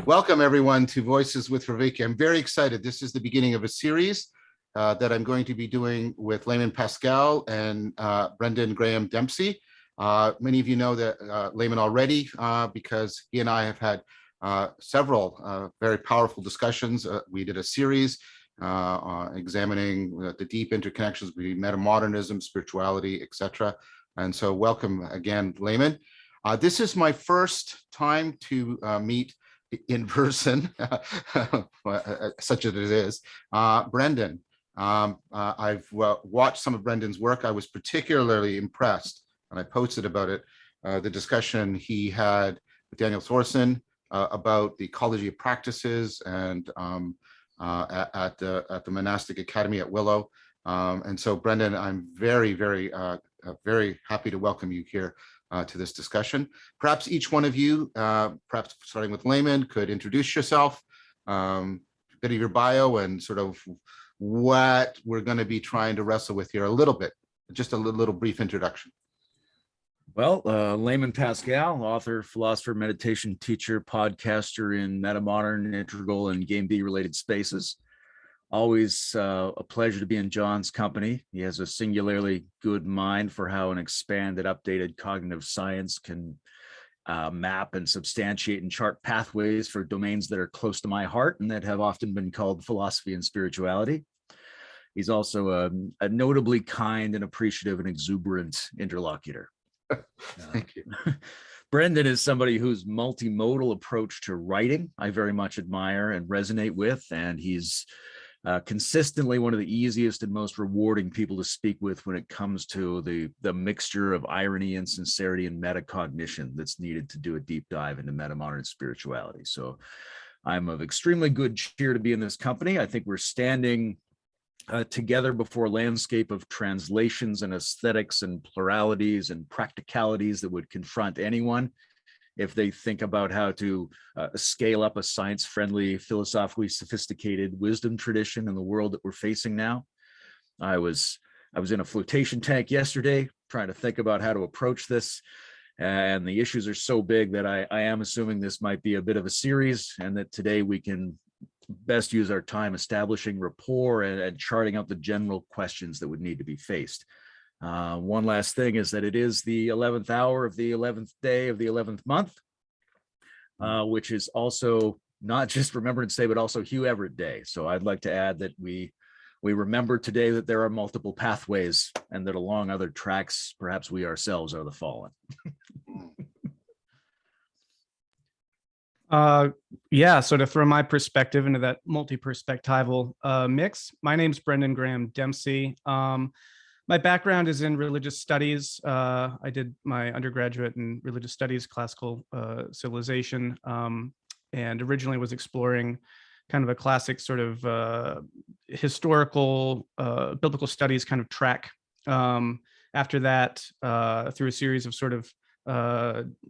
Welcome, everyone, to Voices with Vervaeke. I'm very excited. This is the beginning of a series that I'm going to be doing with Layman Pascal and Brendan Graham Dempsey. Many of you know that Layman already because he and I have had several very powerful discussions. We did a series examining the deep interconnections between metamodernism, spirituality, etc. And so welcome again, Layman. This is my first time to meet in person, such as it is. Brendan, I've watched some of Brendan's work. I was particularly impressed, and I posted about it, the discussion he had with Daniel Thorson about the ecology of practices and at the monastic academy at Willow. And so, Brendan, I'm very, very happy to welcome you here to this discussion. Perhaps each one of you, perhaps starting with Layman, could introduce yourself, a bit of your bio, and sort of what we're going to be trying to wrestle with here a little bit, just a little brief introduction. Well, Layman Pascal, author, philosopher, meditation teacher, podcaster in metamodern, integral, and game B related spaces. Always a pleasure to be in John's company. He has a singularly good mind for how an expanded, updated cognitive science can map and substantiate and chart pathways for domains that are close to my heart and that have often been called philosophy and spirituality. He's also a notably kind and appreciative and exuberant interlocutor. Thank you. Brendan is somebody whose multimodal approach to writing I very much admire and resonate with, and he's consistently one of the easiest and most rewarding people to speak with when it comes to the mixture of irony and sincerity and metacognition that's needed to do a deep dive into metamodern spirituality. So I'm of extremely good cheer to be in this company. I think we're standing together before a landscape of translations and aesthetics and pluralities and practicalities that would confront anyone if they think about how to scale up a science-friendly, philosophically sophisticated wisdom tradition in the world that we're facing now. I was in a flotation tank yesterday trying to think about how to approach this, and the issues are so big that I am assuming this might be a bit of a series, and that today we can best use our time establishing rapport and charting out the general questions that would need to be faced. One last thing is that it is the 11th hour of the 11th day of the 11th month, which is also not just Remembrance Day, but also Hugh Everett Day. So I'd like to add that we remember today that there are multiple pathways and that along other tracks, perhaps we ourselves are the fallen. Yeah, so to throw my perspective into that multi-perspectival mix, my name's Brendan Graham Dempsey. My background is in religious studies. I did my undergraduate in religious studies, classical civilization, and originally was exploring kind of a classic sort of historical biblical studies kind of track. After that, through a series of sort of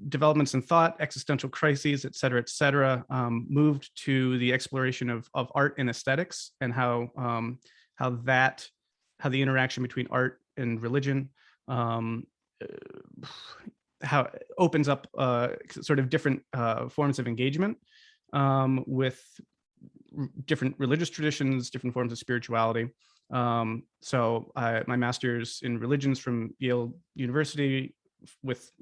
developments in thought, existential crises, et cetera, moved to the exploration of art and aesthetics and how the interaction between art and religion, how it opens up sort of different forms of engagement with different religious traditions, different forms of spirituality. So my master's in religions from Yale University with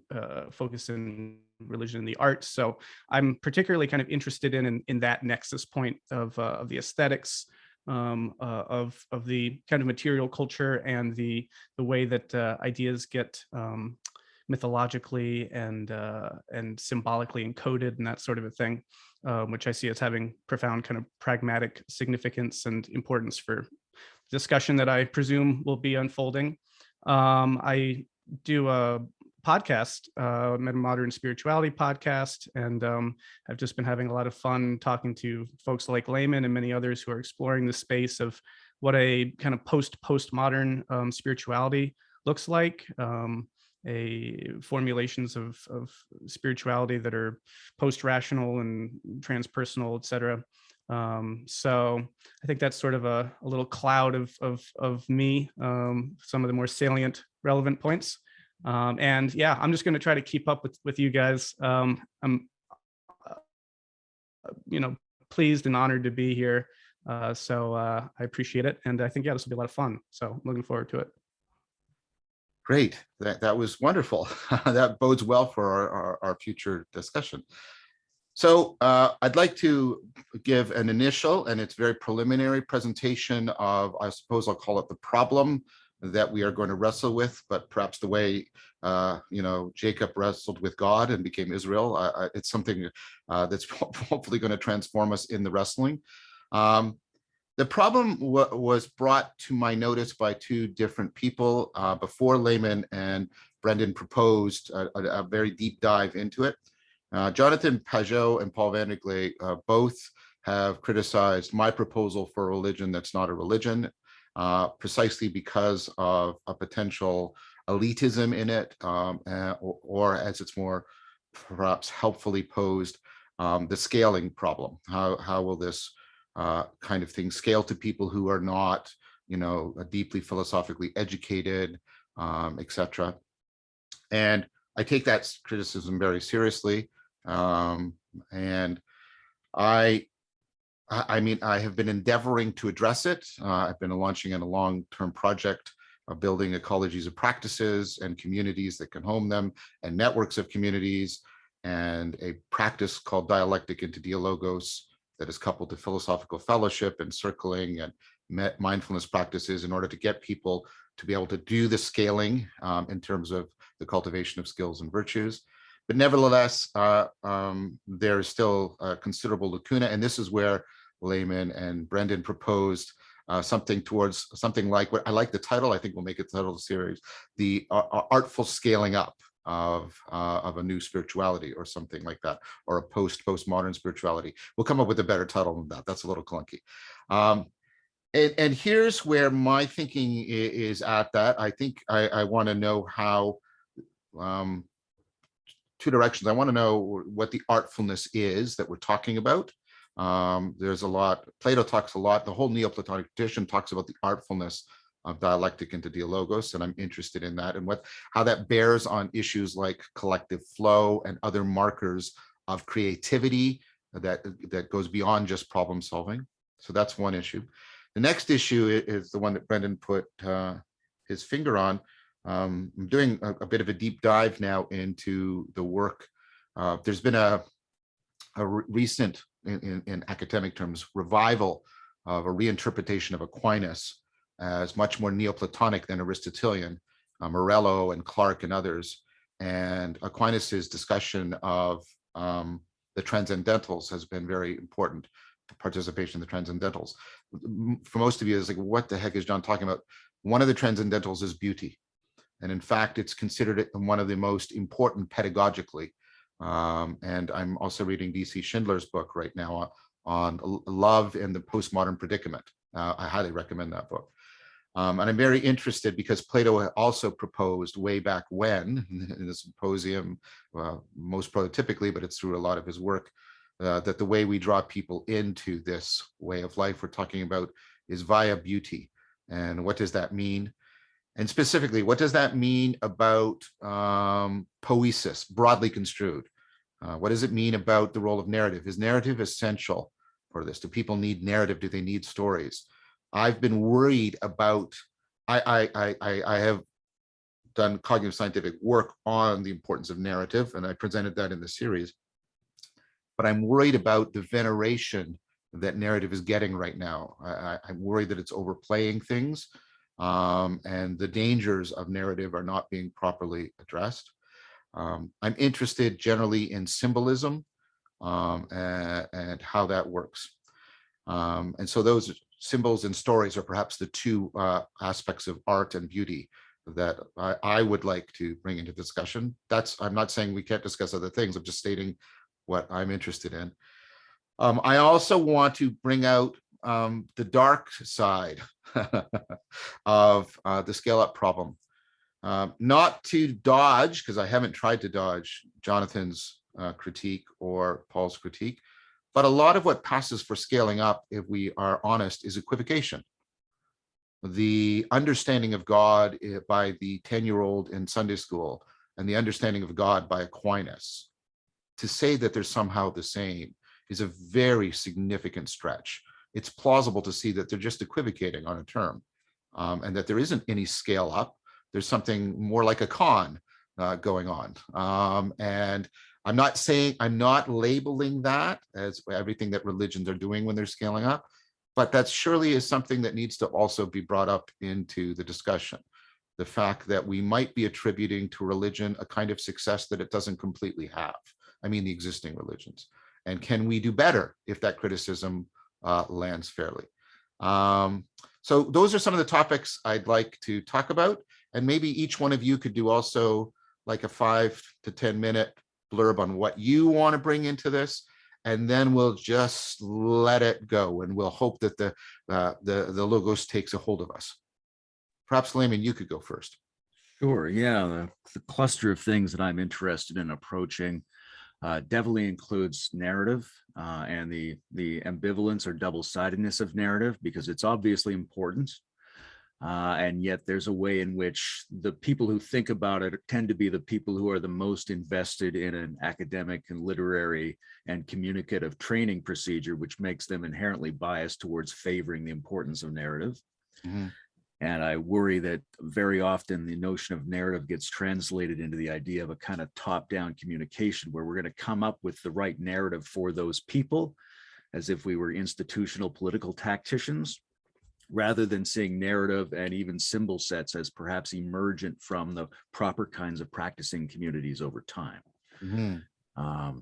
focus in religion and the arts. So I'm particularly kind of interested in that nexus point of the aesthetics, of the kind of material culture and the way that ideas get mythologically and symbolically encoded and that sort of a thing, which I see as having profound kind of pragmatic significance and importance for discussion that I presume will be unfolding. I do a podcast, Metamodern Spirituality podcast, and I've just been having a lot of fun talking to folks like Layman and many others who are exploring the space of what a kind of postmodern spirituality looks like, formulations of spirituality that are post-rational and transpersonal, et cetera. So I think that's sort of a little cloud of me, some of the more salient, relevant points. And yeah, I'm just going to try to keep up with you guys. I'm pleased and honored to be here. So I appreciate it. And I think, yeah, this will be a lot of fun. So I'm looking forward to it. Great. That was wonderful. That bodes well for our future discussion. So I'd like to give an initial, and it's very preliminary presentation of, I suppose I'll call it the problem that we are going to wrestle with, but perhaps the way, Jacob wrestled with God and became Israel. It's something that's hopefully going to transform us in the wrestling. The problem was brought to my notice by two different people before Layman and Brendan proposed a very deep dive into it. Jonathan Pajot and Paul Vanderglay both have criticized my proposal for a religion that's not a religion, precisely because of a potential elitism in it, or as it's more perhaps helpfully posed, the scaling problem. How will this kind of thing scale to people who are not, deeply philosophically educated, etc. And I take that criticism very seriously. And I have been endeavoring to address it. I've been launching in a long-term project of building ecologies of practices and communities that can home them, and networks of communities, and a practice called dialectic into dialogos that is coupled to philosophical fellowship and circling and mindfulness practices in order to get people to be able to do the scaling in terms of the cultivation of skills and virtues. But nevertheless, there is still a considerable lacuna, and this is where Layman and Brendan proposed something like what I like the title. I think we'll make it the title of the series, the artful scaling up of a new spirituality, or something like that, or a postmodern spirituality. We'll come up with a better title than that. That's a little clunky. And here's where my thinking is at that. I think I want to know how, two directions. I want to know what the artfulness is that we're talking about. There's a lot, Plato talks a lot, the whole Neoplatonic tradition talks about the artfulness of dialectic into dialogos, and I'm interested in that and how that bears on issues like collective flow and other markers of creativity that goes beyond just problem solving. So that's one issue. The next issue is the one that Brendan put his finger on. I'm doing a bit of a deep dive now into the work. There's been a recent, in academic terms, revival of a reinterpretation of Aquinas as much more Neoplatonic than Aristotelian, Morello and Clark and others. And Aquinas's discussion of the transcendentals has been very important, participation in the transcendentals. For most of you, it's like, what the heck is John talking about? One of the transcendentals is beauty. And in fact, it's considered one of the most important pedagogically. And I'm also reading D.C. Schindler's book right now on love and the postmodern predicament. I highly recommend that book. And I'm very interested because Plato also proposed way back when in the symposium, most prototypically, but it's through a lot of his work, that the way we draw people into this way of life we're talking about is via beauty. And what does that mean? And specifically, what does that mean about poesis, broadly construed? What does it mean about the role of narrative? Is narrative essential for this? Do people need narrative? Do they need stories? I've been worried about, I have done cognitive scientific work on the importance of narrative, and I presented that in the series. But I'm worried about the veneration that narrative is getting right now. I'm worried that it's overplaying things, and the dangers of narrative are not being properly addressed. I'm interested generally in symbolism and how that works. And so those symbols and stories are perhaps the two aspects of art and beauty that I would like to bring into discussion. I'm not saying we can't discuss other things. I'm just stating what I'm interested in. I also want to bring out the dark side of the scale up problem. Not to dodge, because I haven't tried to dodge Jonathan's critique or Paul's critique, but a lot of what passes for scaling up, if we are honest, is equivocation. The understanding of God by the 10-year-old in Sunday school and the understanding of God by Aquinas, to say that they're somehow the same is a very significant stretch. It's plausible to see that they're just equivocating on a term, and that there isn't any scale up. There's something more like a con going on. And I'm not labeling that as everything that religions are doing when they're scaling up, but that surely is something that needs to also be brought up into the discussion. The fact that we might be attributing to religion a kind of success that it doesn't completely have. I mean, the existing religions. And can we do better if that criticism lands fairly? So those are some of the topics I'd like to talk about. And maybe each one of you could do also like a 5 to 10 minute blurb on what you want to bring into this. And then we'll just let it go. And we'll hope that the logos takes a hold of us. Perhaps Layman, you could go first. Sure. Yeah. The cluster of things that I'm interested in approaching definitely includes narrative and the ambivalence or double-sidedness of narrative, because it's obviously important. And yet there's a way in which the people who think about it tend to be the people who are the most invested in an academic and literary and communicative training procedure, which makes them inherently biased towards favoring the importance of narrative. Mm-hmm. And I worry that very often the notion of narrative gets translated into the idea of a kind of top-down communication where we're going to come up with the right narrative for those people as if we were institutional political tacticians, rather than seeing narrative and even symbol sets as perhaps emergent from the proper kinds of practicing communities over time. Mm-hmm.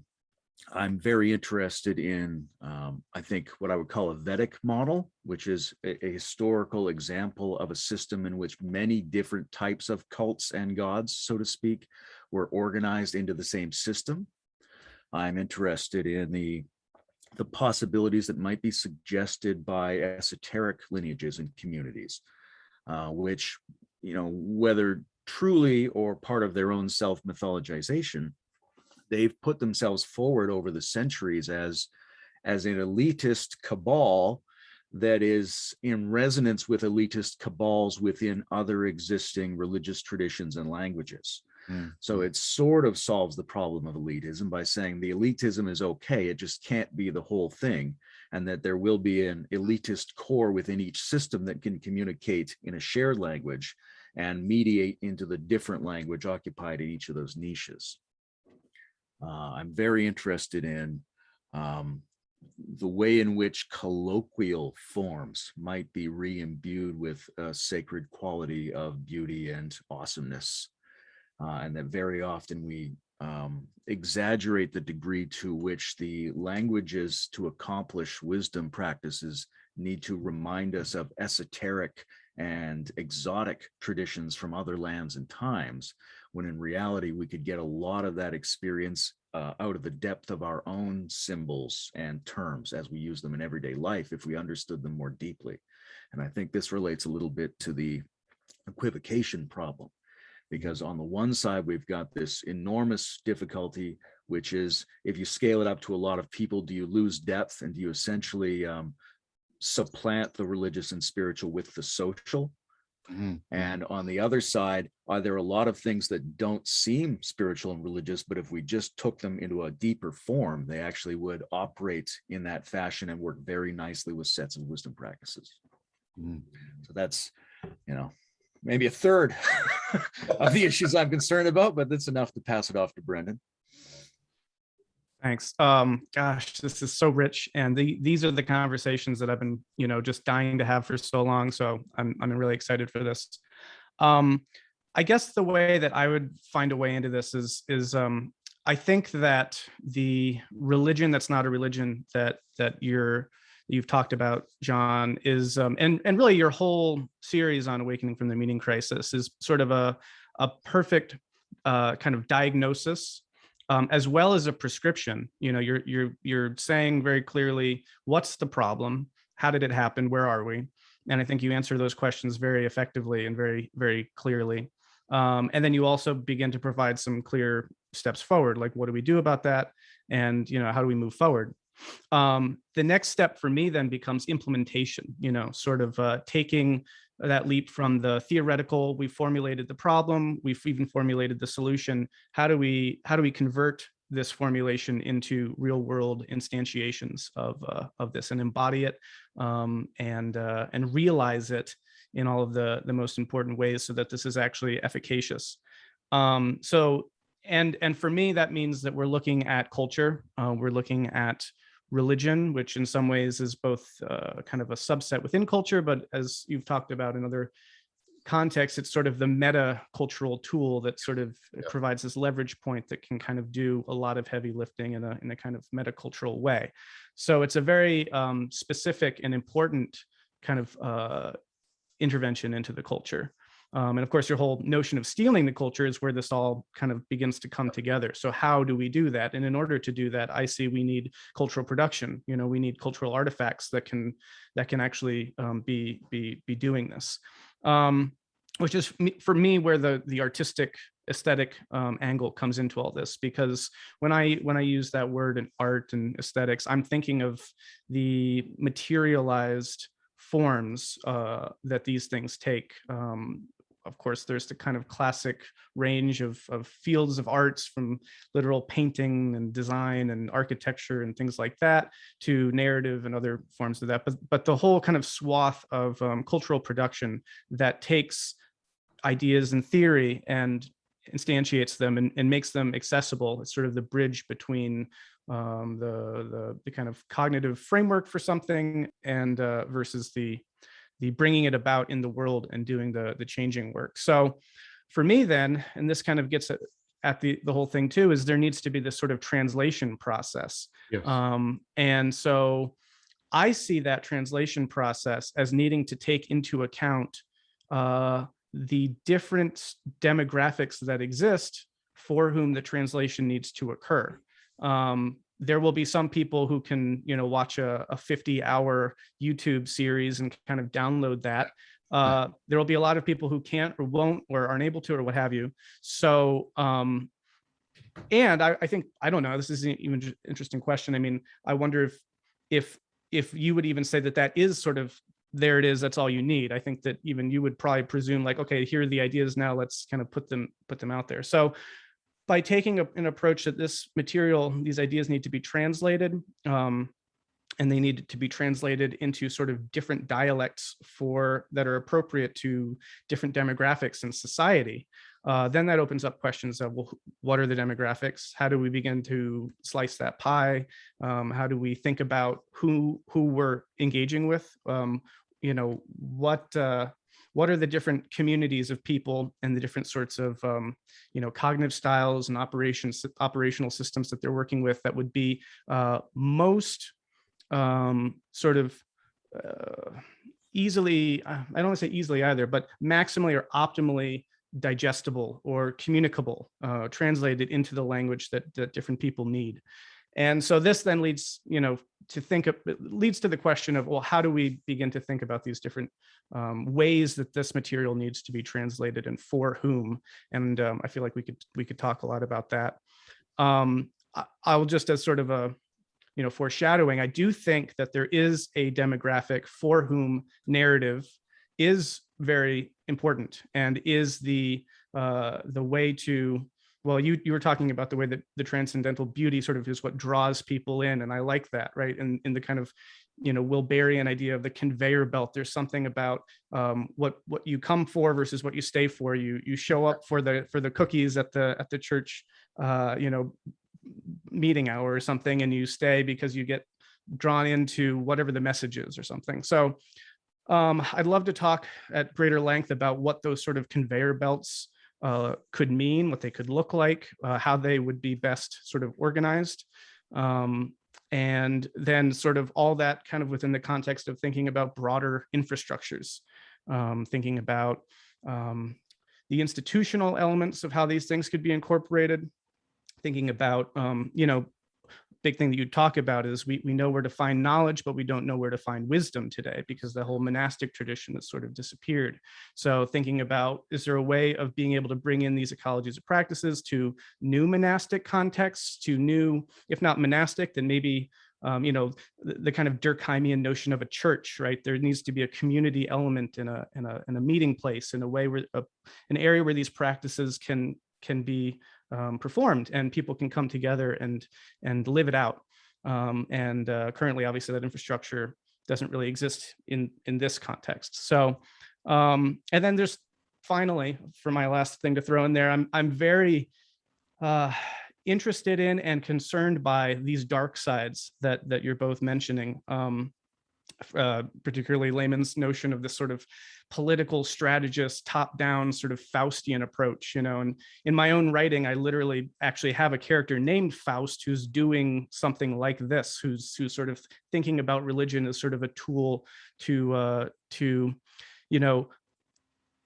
I'm very interested in, I think, what I would call a Vedic model, which is a historical example of a system in which many different types of cults and gods, so to speak, were organized into the same system. I'm interested in the possibilities that might be suggested by esoteric lineages and communities, which, whether truly or part of their own self-mythologization, they've put themselves forward over the centuries as an elitist cabal that is in resonance with elitist cabals within other existing religious traditions and languages. Mm-hmm. So it sort of solves the problem of elitism by saying the elitism is okay, it just can't be the whole thing, and that there will be an elitist core within each system that can communicate in a shared language and mediate into the different language occupied in each of those niches. I'm very interested in the way in which colloquial forms might be re-imbued with a sacred quality of beauty and awesomeness, and that very often we exaggerate the degree to which the languages to accomplish wisdom practices need to remind us of esoteric and exotic traditions from other lands and times, when in reality we could get a lot of that experience out of the depth of our own symbols and terms as we use them in everyday life if we understood them more deeply. And I think this relates a little bit to the equivocation problem, because on the one side we've got this enormous difficulty, which is if you scale it up to a lot of people, do you lose depth, and do you essentially supplant the religious and spiritual with the social? Mm-hmm. And on the other side, are there a lot of things that don't seem spiritual and religious, but if we just took them into a deeper form, they actually would operate in that fashion and work very nicely with sets of wisdom practices. Mm-hmm. So that's, maybe a third of the issues I'm concerned about, but that's enough to pass it off to Brendan. Thanks. Gosh, this is so rich, and these are the conversations that I've been, just dying to have for so long. So I'm really excited for this. I guess the way that I would find a way into this is I think that the religion that's not a religion that you've talked about, John, is and really your whole series on awakening from the meaning crisis is sort of a perfect kind of diagnosis. As well as a prescription. You're saying very clearly, what's the problem? How did it happen? Where are we? And I think you answer those questions very effectively and very, very clearly. And then you also begin to provide some clear steps forward, like what do we do about that? And how do we move forward? The next step for me then becomes implementation, sort of taking that leap from the theoretical, we formulated the problem, we've even formulated the solution. How do we convert this formulation into real world instantiations of this and embody it, and realize it in all of the most important ways so that this is actually efficacious. And for me, that means that we're looking at culture, we're looking at religion, which in some ways is both kind of a subset within culture, but as you've talked about in other contexts, it's sort of the meta cultural tool that sort of provides this leverage point that can kind of do a lot of heavy lifting in a kind of meta cultural way. So it's a very specific and important kind of intervention into the culture. And of course, your whole notion of stealing the culture is where this all kind of begins to come together. So how do we do that? And in order to do that, I see we need cultural production. You know, we need cultural artifacts that can actually be doing this, which is for me where the artistic aesthetic angle comes into all this. Because when I use that word in art and aesthetics, I'm thinking of the materialized forms that these things take. Of course, there's the kind of classic range of fields of arts, from literal painting and design and architecture and things like that, to narrative and other forms of that. But the whole kind of swath of cultural production that takes ideas and theory and instantiates them and makes them accessible. It's sort of the bridge between the kind of cognitive framework for something and versus the bringing it about in the world and doing the changing work. So for me then, and this kind of gets at the whole thing too, is there needs to be this sort of translation process. Yes. And so I see that translation process as needing to take into account the different demographics that exist for whom the translation needs to occur. There will be some people who can, watch a 50-hour YouTube series and kind of download that. There will be a lot of people who can't or won't or aren't able to or what have you. So, and I think, I don't know, this is an even interesting question. I mean, I wonder if you would even say that is sort of, there it is, that's all you need. I think that even you would probably presume like, okay, here are the ideas now, let's kind of put them out there. So by taking an approach that this material, these ideas need to be translated, and they need to be translated into sort of different dialects that are appropriate to different demographics in society, then that opens up questions of, well, what are the demographics? How do we begin to slice that pie? How do we think about who we're engaging with? What are the different communities of people and the different sorts of cognitive styles and operational systems that they're working with that would be most sort of easily, I don't want to say easily either, but maximally or optimally digestible or communicable, translated into the language that different people need. And so this then leads, leads to the question of, well, how do we begin to think about these different ways that this material needs to be translated and for whom? And I feel like we could talk a lot about that. I'll just, as sort of a foreshadowing, I do think that there is a demographic for whom narrative is very important and is the way to, well, you were talking about the way that the transcendental beauty sort of is what draws people in. And I like that, right? And in the kind of, Wilberian idea of the conveyor belt, there's something about what you come for versus what you stay for. You show up for the cookies at the church, meeting hour or something, and you stay because you get drawn into whatever the message is or something. So I'd love to talk at greater length about what those sort of conveyor belts could mean, what they could look like, how they would be best sort of organized. And then sort of all that kind of within the context of thinking about broader infrastructures, thinking about the institutional elements of how these things could be incorporated, thinking about, big thing that you talk about is we know where to find knowledge, but we don't know where to find wisdom today because the whole monastic tradition has sort of disappeared. So thinking about, is there a way of being able to bring in these ecologies of practices to new monastic contexts, to new, if not monastic, then maybe, the kind of Durkheimian notion of a church, right? There needs to be a community element in a meeting place, in a way where an area where these practices can be performed, and people can come together and live it out. Currently, obviously, that infrastructure doesn't really exist in this context. So, and then there's finally, for my last thing to throw in there, I'm very interested in and concerned by these dark sides that you're both mentioning. Particularly Layman's notion of this sort of political strategist, top-down sort of Faustian approach, and in my own writing, I literally actually have a character named Faust who's doing something like this, who's sort of thinking about religion as sort of a tool to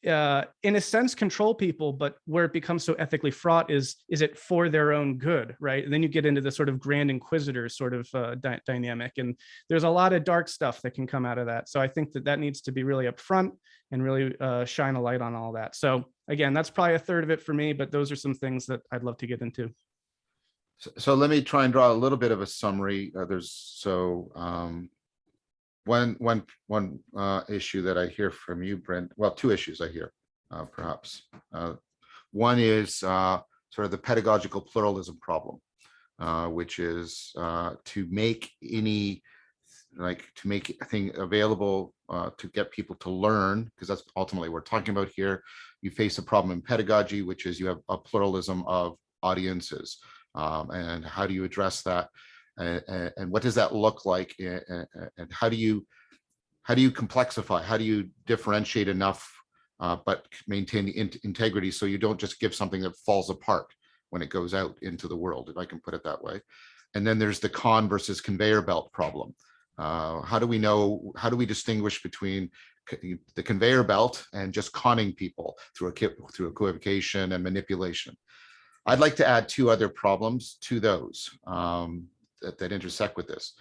in a sense, control people, but where it becomes so ethically fraught is it for their own good, right? And then you get into the sort of Grand Inquisitor sort of dynamic, and there's a lot of dark stuff that can come out of that. So I think that needs to be really upfront and really shine a light on all that. So again, that's probably a third of it for me, but those are some things that I'd love to get into. So let me try and draw a little bit of a summary. One issue that I hear from you, Brent, well, two issues I hear, perhaps. One is sort of the pedagogical pluralism problem, which is to make a thing available to get people to learn, because that's ultimately what we're talking about here. You face a problem in pedagogy, which is you have a pluralism of audiences, and how do you address that? And what does that look like? And how do you complexify? How do you differentiate enough, but maintain the integrity so you don't just give something that falls apart when it goes out into the world, if I can put it that way? And then there's the con versus conveyor belt problem. How do we distinguish between the conveyor belt and just conning people through equivocation and manipulation? I'd like to add two other problems to those that intersect with this.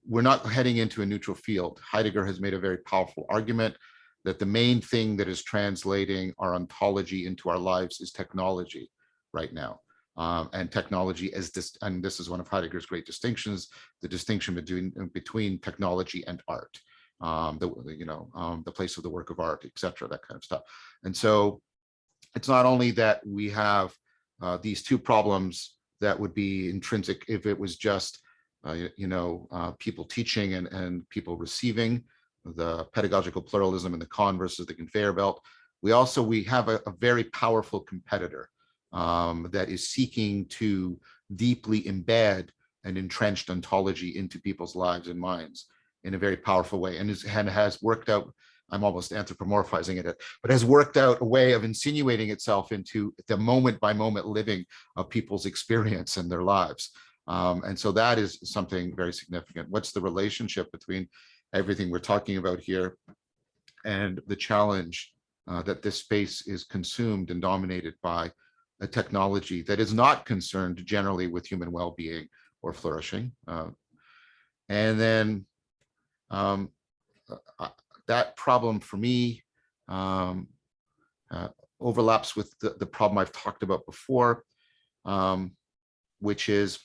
We're not heading into a neutral field. Heidegger has made a very powerful argument that the main thing that is translating our ontology into our lives is technology right now. And technology is this, and this is one of Heidegger's great distinctions, the distinction between technology and art, the place of the work of art, etc., that kind of stuff. And so it's not only that we have these two problems that would be intrinsic if it was just people teaching and people receiving, the pedagogical pluralism and the con versus the conveyor belt. We have a very powerful competitor that is seeking to deeply embed an entrenched ontology into people's lives and minds in a very powerful way, and has worked out, I'm almost anthropomorphizing it, but has worked out a way of insinuating itself into the moment by moment living of people's experience and their lives. And so that is something very significant. What's the relationship between everything we're talking about here and the challenge that this space is consumed and dominated by a technology that is not concerned generally with human well-being or flourishing? And then that problem for me overlaps with the problem I've talked about before, which is,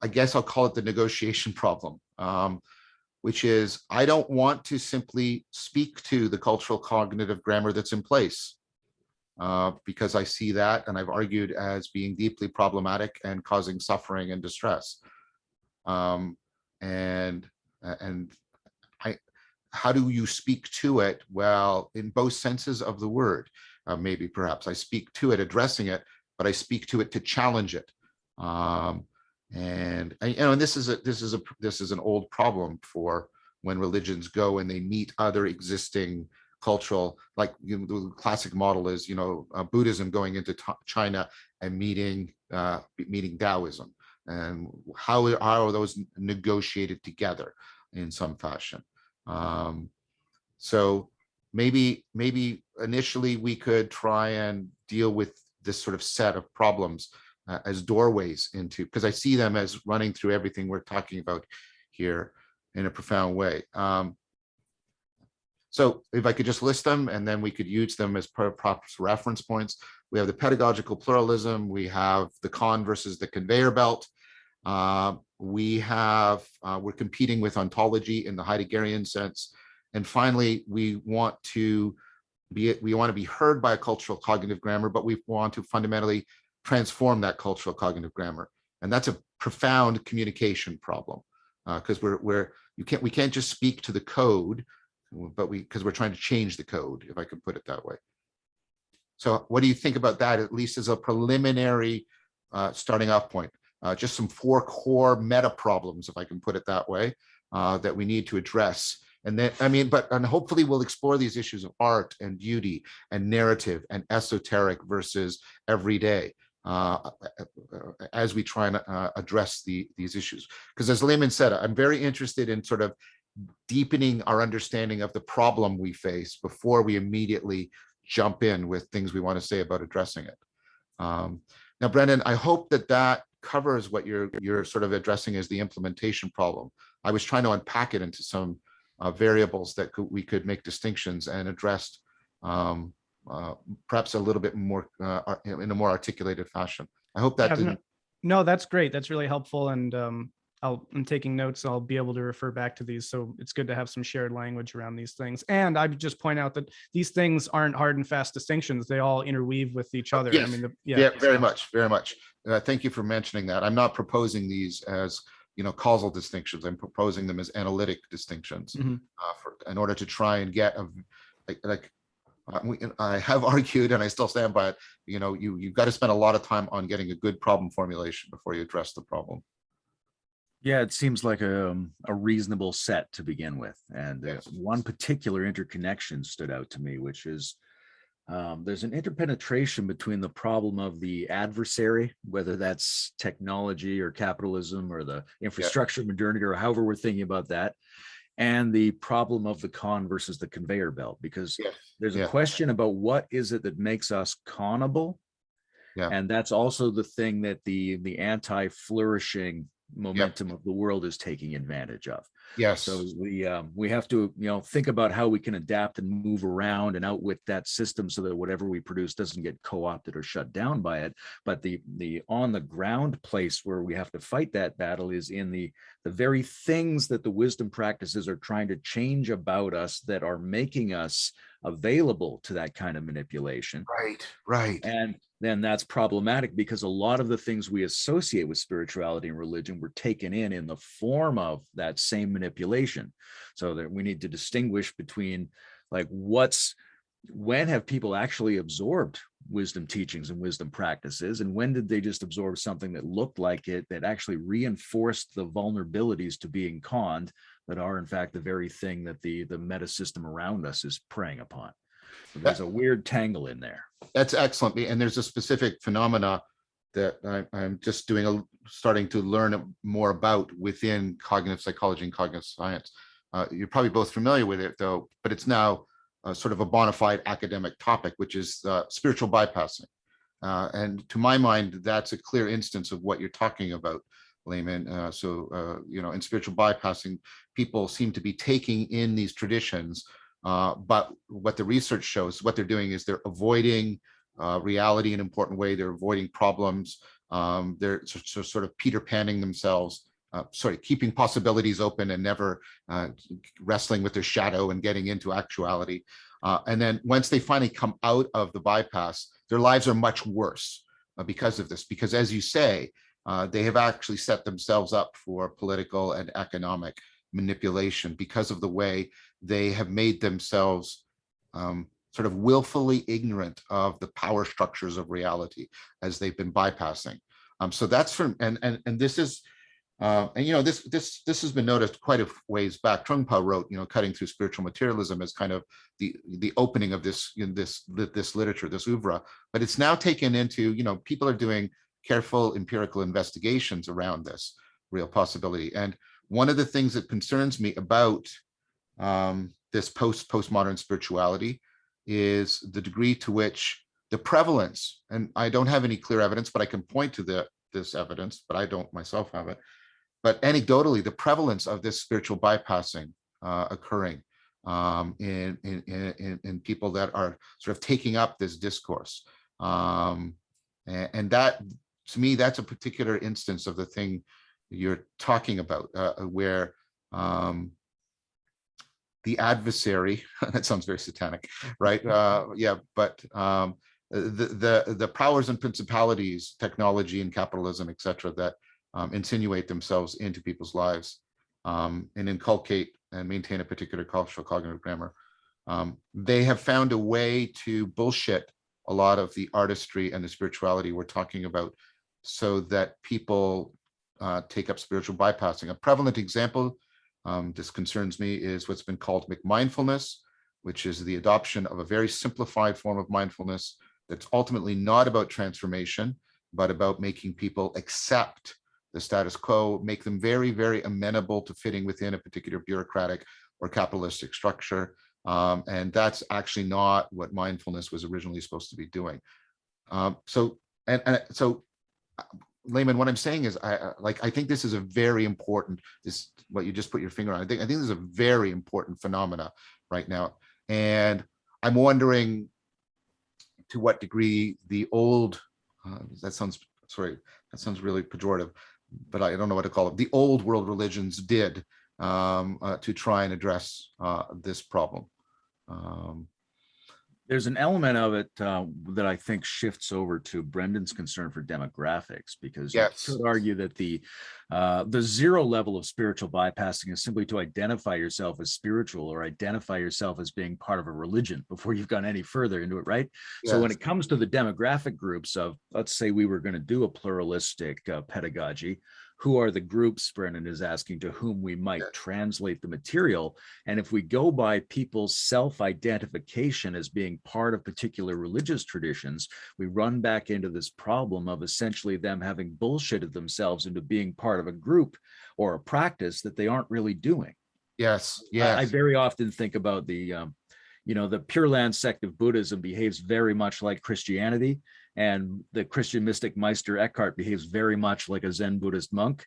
I guess I'll call it the negotiation problem, which is I don't want to simply speak to the cultural cognitive grammar that's in place, because I see that, and I've argued, as being deeply problematic and causing suffering and distress. How do you speak to it? Well, in both senses of the word, maybe perhaps I speak to it, addressing it, but I speak to it to challenge it. And this is an old problem for when religions go and they meet other existing cultural, like the classic model is Buddhism going into China and meeting Taoism, and how are those negotiated together in some fashion? So maybe initially we could try and deal with this sort of set of problems as doorways into, because I see them as running through everything we're talking about here in a profound way. So if I could just list them, and then we could use them as proper reference points. We have the pedagogical pluralism, we have the con versus the conveyor belt. We're competing with ontology in the Heideggerian sense. And finally, we want to be heard by a cultural cognitive grammar, but we want to fundamentally transform that cultural cognitive grammar. And that's a profound communication problem, because we can't just speak to the code, but because we're trying to change the code, if I could put it that way. So what do you think about that, at least as a preliminary starting off point? Just some 4 core meta problems, if I can put it that way, that we need to address. And then, and hopefully we'll explore these issues of art and beauty and narrative and esoteric versus everyday, as we try and address these issues. Because as Layman said, I'm very interested in sort of deepening our understanding of the problem we face before we immediately jump in with things we want to say about addressing it. Now, Brendan, I hope that covers what you're sort of addressing as the implementation problem. I was trying to unpack it into some variables that we could make distinctions and addressed perhaps a little bit more in a more articulated fashion. I hope that didn't. No, that's great. That's really helpful. And I'm taking notes. I'll be able to refer back to these. So it's good to have some shared language around these things. And I would just point out that these things aren't hard and fast distinctions. They all interweave with each other. Yes. I mean, very much. Thank you for mentioning that. I'm not proposing these as causal distinctions. I'm proposing them as analytic distinctions, in order to try and get I have argued, and I still stand by it. You've got to spend a lot of time on getting a good problem formulation before you address the problem. Yeah, it seems like a reasonable set to begin with. And Yes. One particular interconnection stood out to me, which is there's an interpenetration between the problem of the adversary, whether that's technology or capitalism or the infrastructure of modernity, or however we're thinking about that, and the problem of the con versus the conveyor belt, because there's a question about what is it that makes us connable. And that's also the thing that the anti-flourishing momentum of the world is taking advantage of. So we have to think about how we can adapt and move around and outwit that system so that whatever we produce doesn't get co-opted or shut down by it. But the on the ground place where we have to fight that battle is in the very things that the wisdom practices are trying to change about us that are making us available to that kind of manipulation. Right. And then that's problematic, because a lot of the things we associate with spirituality and religion were taken in the form of that same manipulation. So that we need to distinguish between when have people actually absorbed wisdom teachings and wisdom practices, and when did they just absorb something that looked like it, that actually reinforced the vulnerabilities to being conned, that are in fact the very thing that the meta system around us is preying upon. So there's a weird tangle in there. That's excellent. And there's a specific phenomena that I'm just starting to learn more about within cognitive psychology and cognitive science. You're probably both familiar with it, though, but it's now sort of a bona fide academic topic, which is spiritual bypassing. And to my mind, that's a clear instance of what you're talking about, Layman. In spiritual bypassing, people seem to be taking in these traditions, but what the research shows, what they're doing is they're avoiding reality in an important way. They're avoiding problems. They're sort of Peter Panning themselves, keeping possibilities open and never wrestling with their shadow and getting into actuality. And then once they finally come out of the bypass, their lives are much worse because of this. Because as you say, they have actually set themselves up for political and economic manipulation because of the way they have made themselves sort of willfully ignorant of the power structures of reality as they've been bypassing. So that's from, and this is, this has been noticed quite a ways back. Trungpa wrote, Cutting Through Spiritual Materialism as kind of the opening of this literature, this oeuvre, but it's now taken into, people are doing careful empirical investigations around this real possibility. And one of the things that concerns me about this postmodern spirituality is the degree to which the prevalence, and I don't have any clear evidence, but I can point to this evidence, but I don't myself have it. But anecdotally, the prevalence of this spiritual bypassing occurring in people that are sort of taking up this discourse. And that, to me, that's a particular instance of the thing you're talking about, where the adversary, that sounds very satanic, right? But the powers and principalities, technology and capitalism, etc., that insinuate themselves into people's lives and inculcate and maintain a particular cultural cognitive grammar. They have found a way to bullshit a lot of the artistry and the spirituality we're talking about, so that people take up spiritual bypassing. A prevalent example, this concerns me, is what's been called McMindfulness, which is the adoption of a very simplified form of mindfulness that's ultimately not about transformation, but about making people accept the status quo, make them very, very amenable to fitting within a particular bureaucratic or capitalistic structure. And that's actually not what mindfulness was originally supposed to be doing. So Layman, what I'm saying is, I think this is a very important, this, what you just put your finger on, I think this is a very important phenomena right now. And I'm wondering to what degree the old, that sounds really pejorative, but I don't know what to call it, the old world religions did to try and address this problem. There's an element of it that I think shifts over to Brendan's concern for demographics, because yes, you could argue that the zero level of spiritual bypassing is simply to identify yourself as spiritual or identify yourself as being part of a religion before you've gone any further into it, right? yes. So when it comes to the demographic groups of, let's say we were going to do a pluralistic pedagogy, who are the groups, Brendan is asking, to whom we might translate the material. And if we go by people's self-identification as being part of particular religious traditions, we run back into this problem of essentially them having bullshitted themselves into being part of a group or a practice that they aren't really doing. Yes, yes. I very often think about the Pure Land sect of Buddhism behaves very much like Christianity, and the Christian mystic Meister Eckhart behaves very much like a Zen Buddhist monk.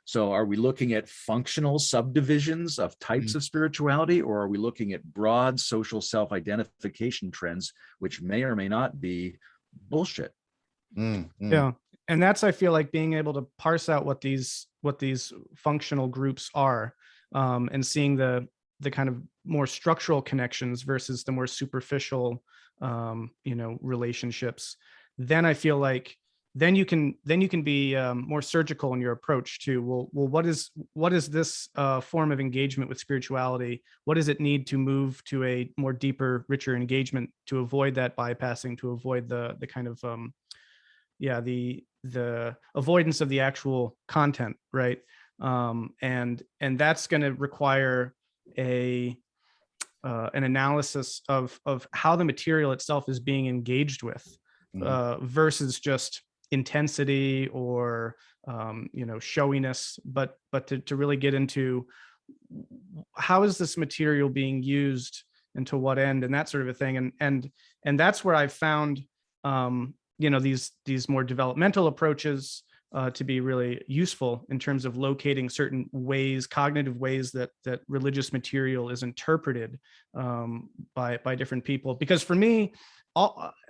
So are we looking at functional subdivisions of types of spirituality, or are we looking at broad social self-identification trends, which may or may not be bullshit? Yeah. And that's, I feel like, being able to parse out what these functional groups are, and seeing the kind of more structural connections versus the more superficial, relationships. Then I feel like then you can be more surgical in your approach to, well, what is this form of engagement with spirituality? What does it need to move to a more deeper, richer engagement to avoid that bypassing, to avoid the kind of the avoidance of the actual content, right? And that's going to require an analysis of how the material itself is being engaged with, versus just intensity or showiness, but to really get into how is this material being used and to what end, and that sort of a thing. And that's where I've found these more developmental approaches to be really useful in terms of locating certain ways, cognitive ways that religious material is interpreted by different people. Because for me,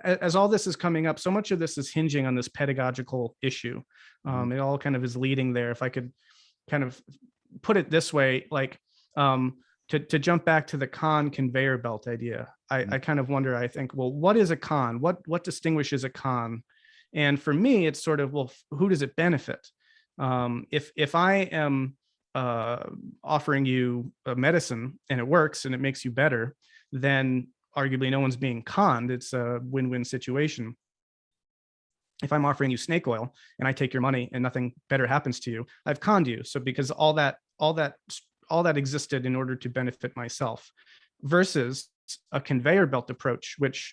as all this is coming up, so much of this is hinging on this pedagogical issue. It all kind of is leading there. If I could kind of put it this way, like to jump back to the con conveyor belt idea, I kind of wonder, I think, well, what is a con? What distinguishes a con? And for me, it's sort of, well, who does it benefit? If I am offering you a medicine and it works and it makes you better, then arguably no one's being conned. It's a win-win situation. If I'm offering you snake oil and I take your money and nothing better happens to you, I've conned you. So because all that existed in order to benefit myself, versus a conveyor belt approach, which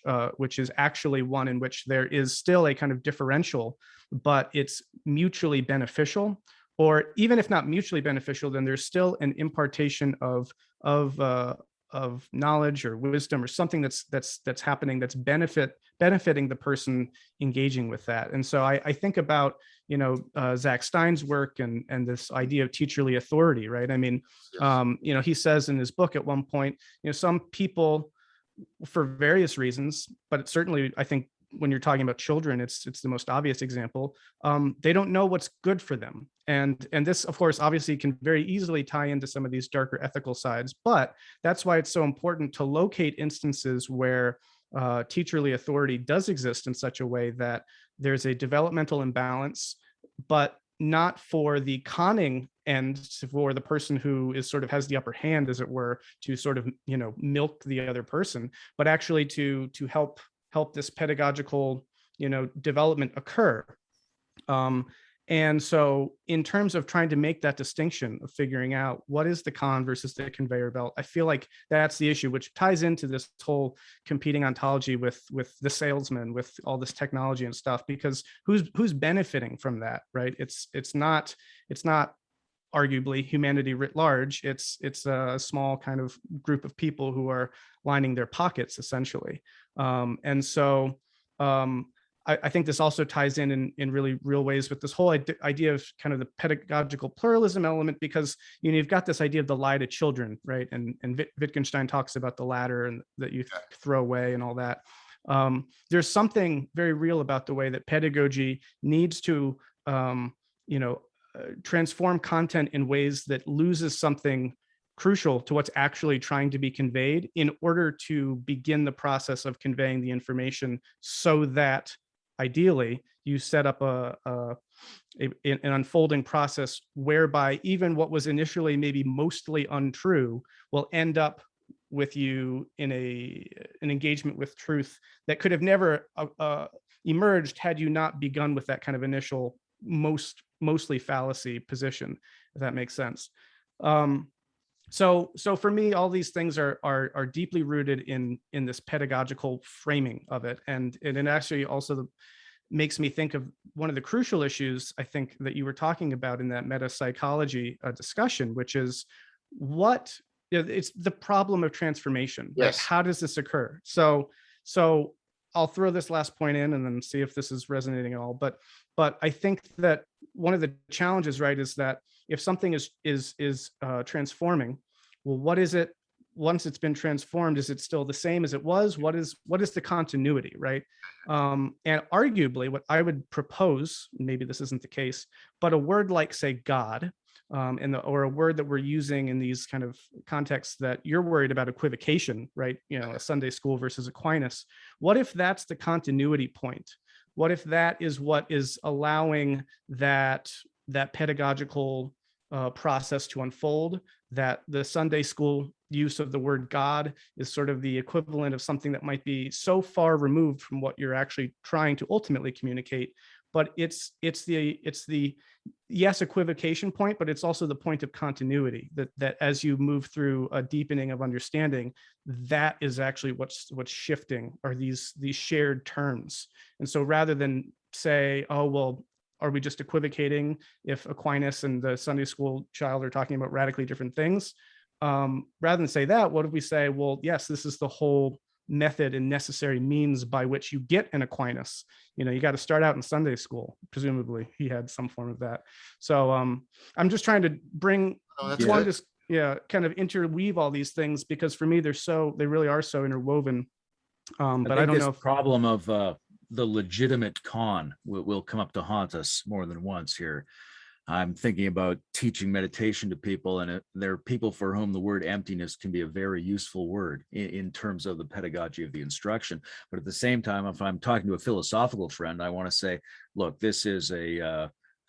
is actually one in which there is still a kind of differential, but it's mutually beneficial. Or even if not mutually beneficial, then there's still an impartation of knowledge or wisdom or something that's happening that's benefiting the person engaging with that. And so I think about Zach Stein's work and this idea of teacherly authority, right? I mean, yes. He says in his book at one point, some people, for various reasons, but it's certainly, I think, when you're talking about children, it's the most obvious example. They don't know what's good for them. And this, of course, obviously can very easily tie into some of these darker ethical sides, but that's why it's so important to locate instances where teacherly authority does exist in such a way that there's a developmental imbalance, but not for the conning and for the person who is sort of has the upper hand, as it were, to sort of, milk the other person, but actually to help this pedagogical, development occur. And so in terms of trying to make that distinction of figuring out what is the con versus the conveyor belt, I feel like that's the issue, which ties into this whole competing ontology with the salesman, with all this technology and stuff, because who's benefiting from that, right? It's not arguably humanity writ large. It's a small kind of group of people who are lining their pockets essentially. And so I think this also ties in really real ways with this whole idea of kind of the pedagogical pluralism element, because you've got this idea of the lie to children, right? And Wittgenstein talks about the ladder and that you throw away and all that. There's something very real about the way that pedagogy needs to, transform content in ways that loses something crucial to what's actually trying to be conveyed in order to begin the process of conveying the information, so that ideally you set up an unfolding process whereby even what was initially maybe mostly untrue will end up with you in an engagement with truth that could have never emerged had you not begun with that kind of initial mostly fallacy position, if that makes sense. So for me, all these things are deeply rooted in this pedagogical framing of it, and it actually also makes me think of one of the crucial issues I think that you were talking about in that meta psychology discussion, which is it's the problem of transformation. Yes. Right? How does this occur? So I'll throw this last point in and then see if this is resonating at all. But I think that one of the challenges, right, is that if something is transforming, well, what is it once it's been transformed? Is it still the same as it was? What is the continuity, right? And arguably, what I would propose, maybe this isn't the case, but a word like, say, God, or a word that we're using in these kind of contexts that you're worried about equivocation, right? A Sunday school versus Aquinas. What if that's the continuity point? What if that is what is allowing that pedagogical process to unfold, that the Sunday school use of the word God is sort of the equivalent of something that might be so far removed from what you're actually trying to ultimately communicate, but it's the yes, equivocation point, but it's also the point of continuity, that as you move through a deepening of understanding, that is actually what's shifting, are these shared terms. And so rather than say, oh, well, are we just equivocating if Aquinas and the Sunday school child are talking about radically different things? Rather than say that, what if we say, well, yes, this is the whole method and necessary means by which you get an Aquinas. You got to start out in Sunday school. Presumably he had some form of that. So I'm just trying to bring kind of interweave all these things, because for me, they really are so interwoven. But I don't know if problem of the legitimate con will come up to haunt us more than once here. I'm thinking about teaching meditation to people, and there are people for whom the word emptiness can be a very useful word in terms of the pedagogy of the instruction. But at the same time, if I'm talking to a philosophical friend, I want to say, look, this is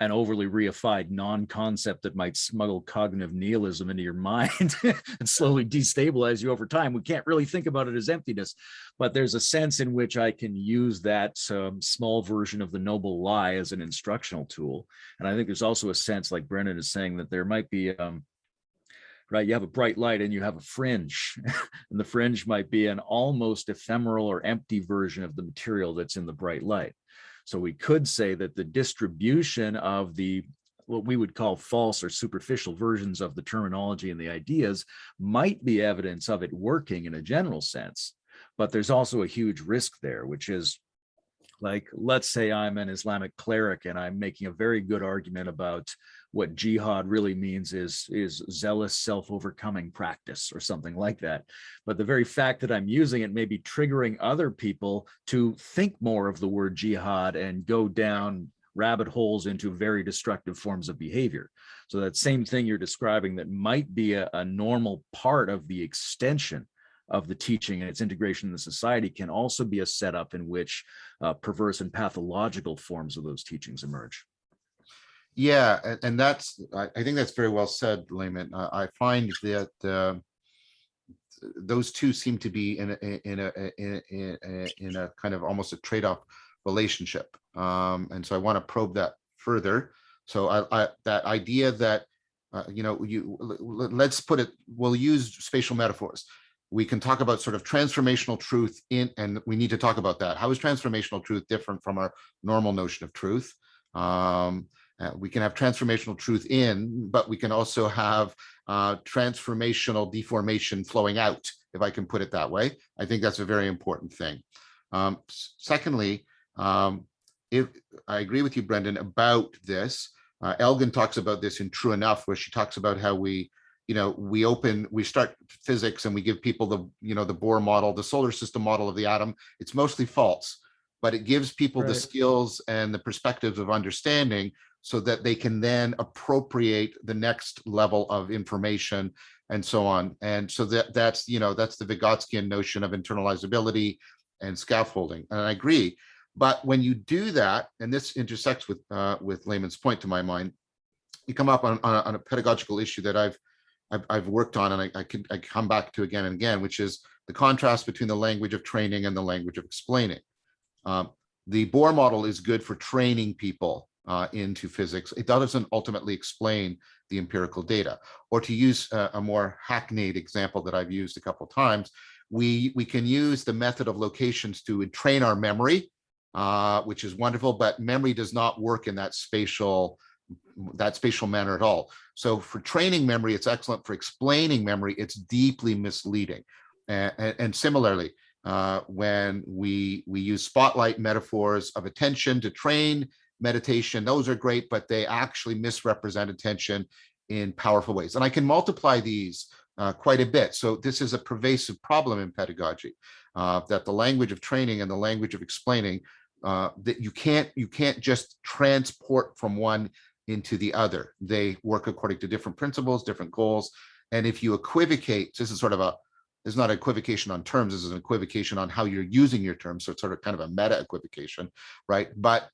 an overly reified non-concept that might smuggle cognitive nihilism into your mind and slowly destabilize you over time. We can't really think about it as emptiness, but there's a sense in which I can use that small version of the noble lie as an instructional tool. And I think there's also a sense, like Brendan is saying, that there might be, right, you have a bright light and you have a fringe, and the fringe might be an almost ephemeral or empty version of the material that's in the bright light. So we could say that the distribution of what we would call false or superficial versions of the terminology and the ideas might be evidence of it working in a general sense. But there's also a huge risk there, which is, like, let's say I'm an Islamic cleric and I'm making a very good argument about what jihad really means is zealous self-overcoming practice or something like that. But the very fact that I'm using it may be triggering other people to think more of the word jihad and go down rabbit holes into very destructive forms of behavior. So that same thing you're describing that might be a normal part of the extension of the teaching and its integration in the society can also be a setup in which perverse and pathological forms of those teachings emerge. Yeah, and that's, I think that's very well said, Layman. I find that those two seem to be in a kind of almost a trade-off relationship, and so I want to probe that further. So that idea that let's put it, we'll use spatial metaphors. We can talk about sort of transformational truth and we need to talk about that. How is transformational truth different from our normal notion of truth? We can have transformational truth but we can also have transformational deformation flowing out, if I can put it that way. I think that's a very important thing. Secondly, if I agree with you, Brendan, about this. Elgin talks about this in True Enough, where she talks about how we start physics and we give people the Bohr model, the solar system model of the atom. It's mostly false, but it gives people the skills and the perspectives of understanding so that they can then appropriate the next level of information and so on. And so that's the Vygotskian notion of internalizability and scaffolding. And I agree. But when you do that, and this intersects with Layman's point to my mind, you come up on a pedagogical issue that I've worked on, and I come back to again and again, which is the contrast between the language of training and the language of explaining. The Bohr model is good for training people into physics. It doesn't ultimately explain the empirical data. Or to use a more hackneyed example that I've used a couple of times, we can use the method of locations to train our memory, which is wonderful, but memory does not work in that spatial manner at all. So for training memory, it's excellent. For explaining memory, it's deeply misleading. And similarly, when we use spotlight metaphors of attention to train meditation, those are great, but they actually misrepresent attention in powerful ways. And I can multiply these quite a bit. So this is a pervasive problem in pedagogy, that the language of training and the language of explaining, that you can't just transport from one into the other. They work according to different principles, different goals. And if you equivocate, this is not an equivocation on terms, this is an equivocation on how you're using your terms. So it's sort of kind of a meta equivocation, right? But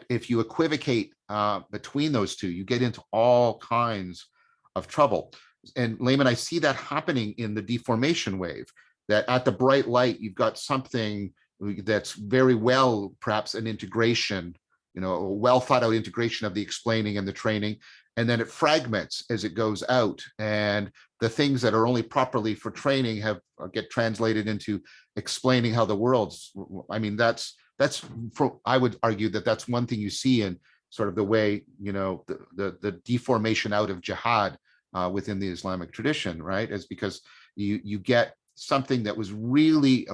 if you equivocate between those two, you get into all kinds of trouble. And Layman, I see that happening in the deformation wave, that at the bright light, you've got something that's very well, perhaps an integration, a well thought out integration of the explaining and the training, and then it fragments as it goes out. And the things that are only properly for training get translated into explaining how the world's, I would argue that that's one thing you see in sort of the way, the deformation out of jihad within the Islamic tradition, right? Is because you get something that was really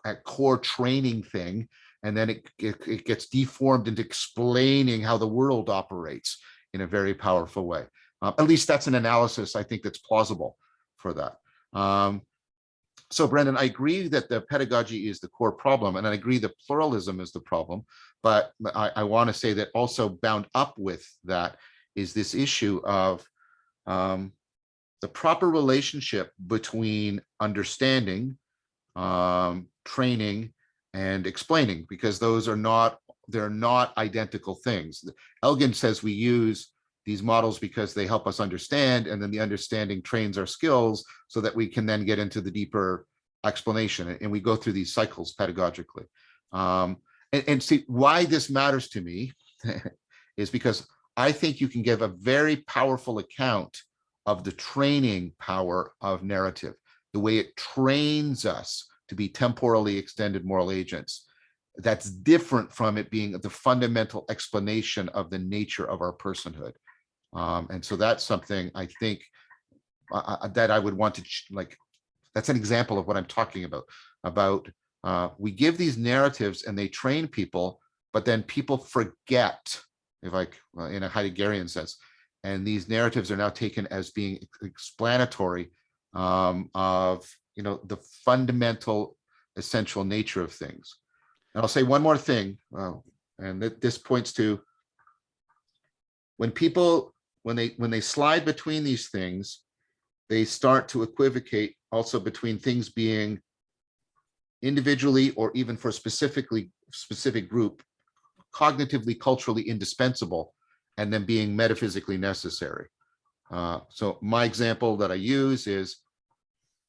a core training thing, and then it gets deformed into explaining how the world operates in a very powerful way. At least that's an analysis I think that's plausible for that. So Brendan, I agree that the pedagogy is the core problem, and I agree that pluralism is the problem, but I want to say that also bound up with that is this issue of the proper relationship between understanding, training, and explaining, because they're not identical things. Elgin says we use these models because they help us understand, and then the understanding trains our skills so that we can then get into the deeper explanation, and we go through these cycles pedagogically. And see why this matters to me is because I think you can give a very powerful account of the training power of narrative, the way it trains us to be temporally extended moral agents. That's different from it being the fundamental explanation of the nature of our personhood. And so that's something I think that I would want to, that's an example of what I'm talking about. We give these narratives and they train people, but then people forget, in a Heideggerian sense, and these narratives are now taken as being explanatory of the fundamental essential nature of things. And I'll say one more thing, and this points to when people, when they slide between these things, they start to equivocate also between things being individually or even for specific group, cognitively, culturally indispensable, and then being metaphysically necessary. So my example that I use is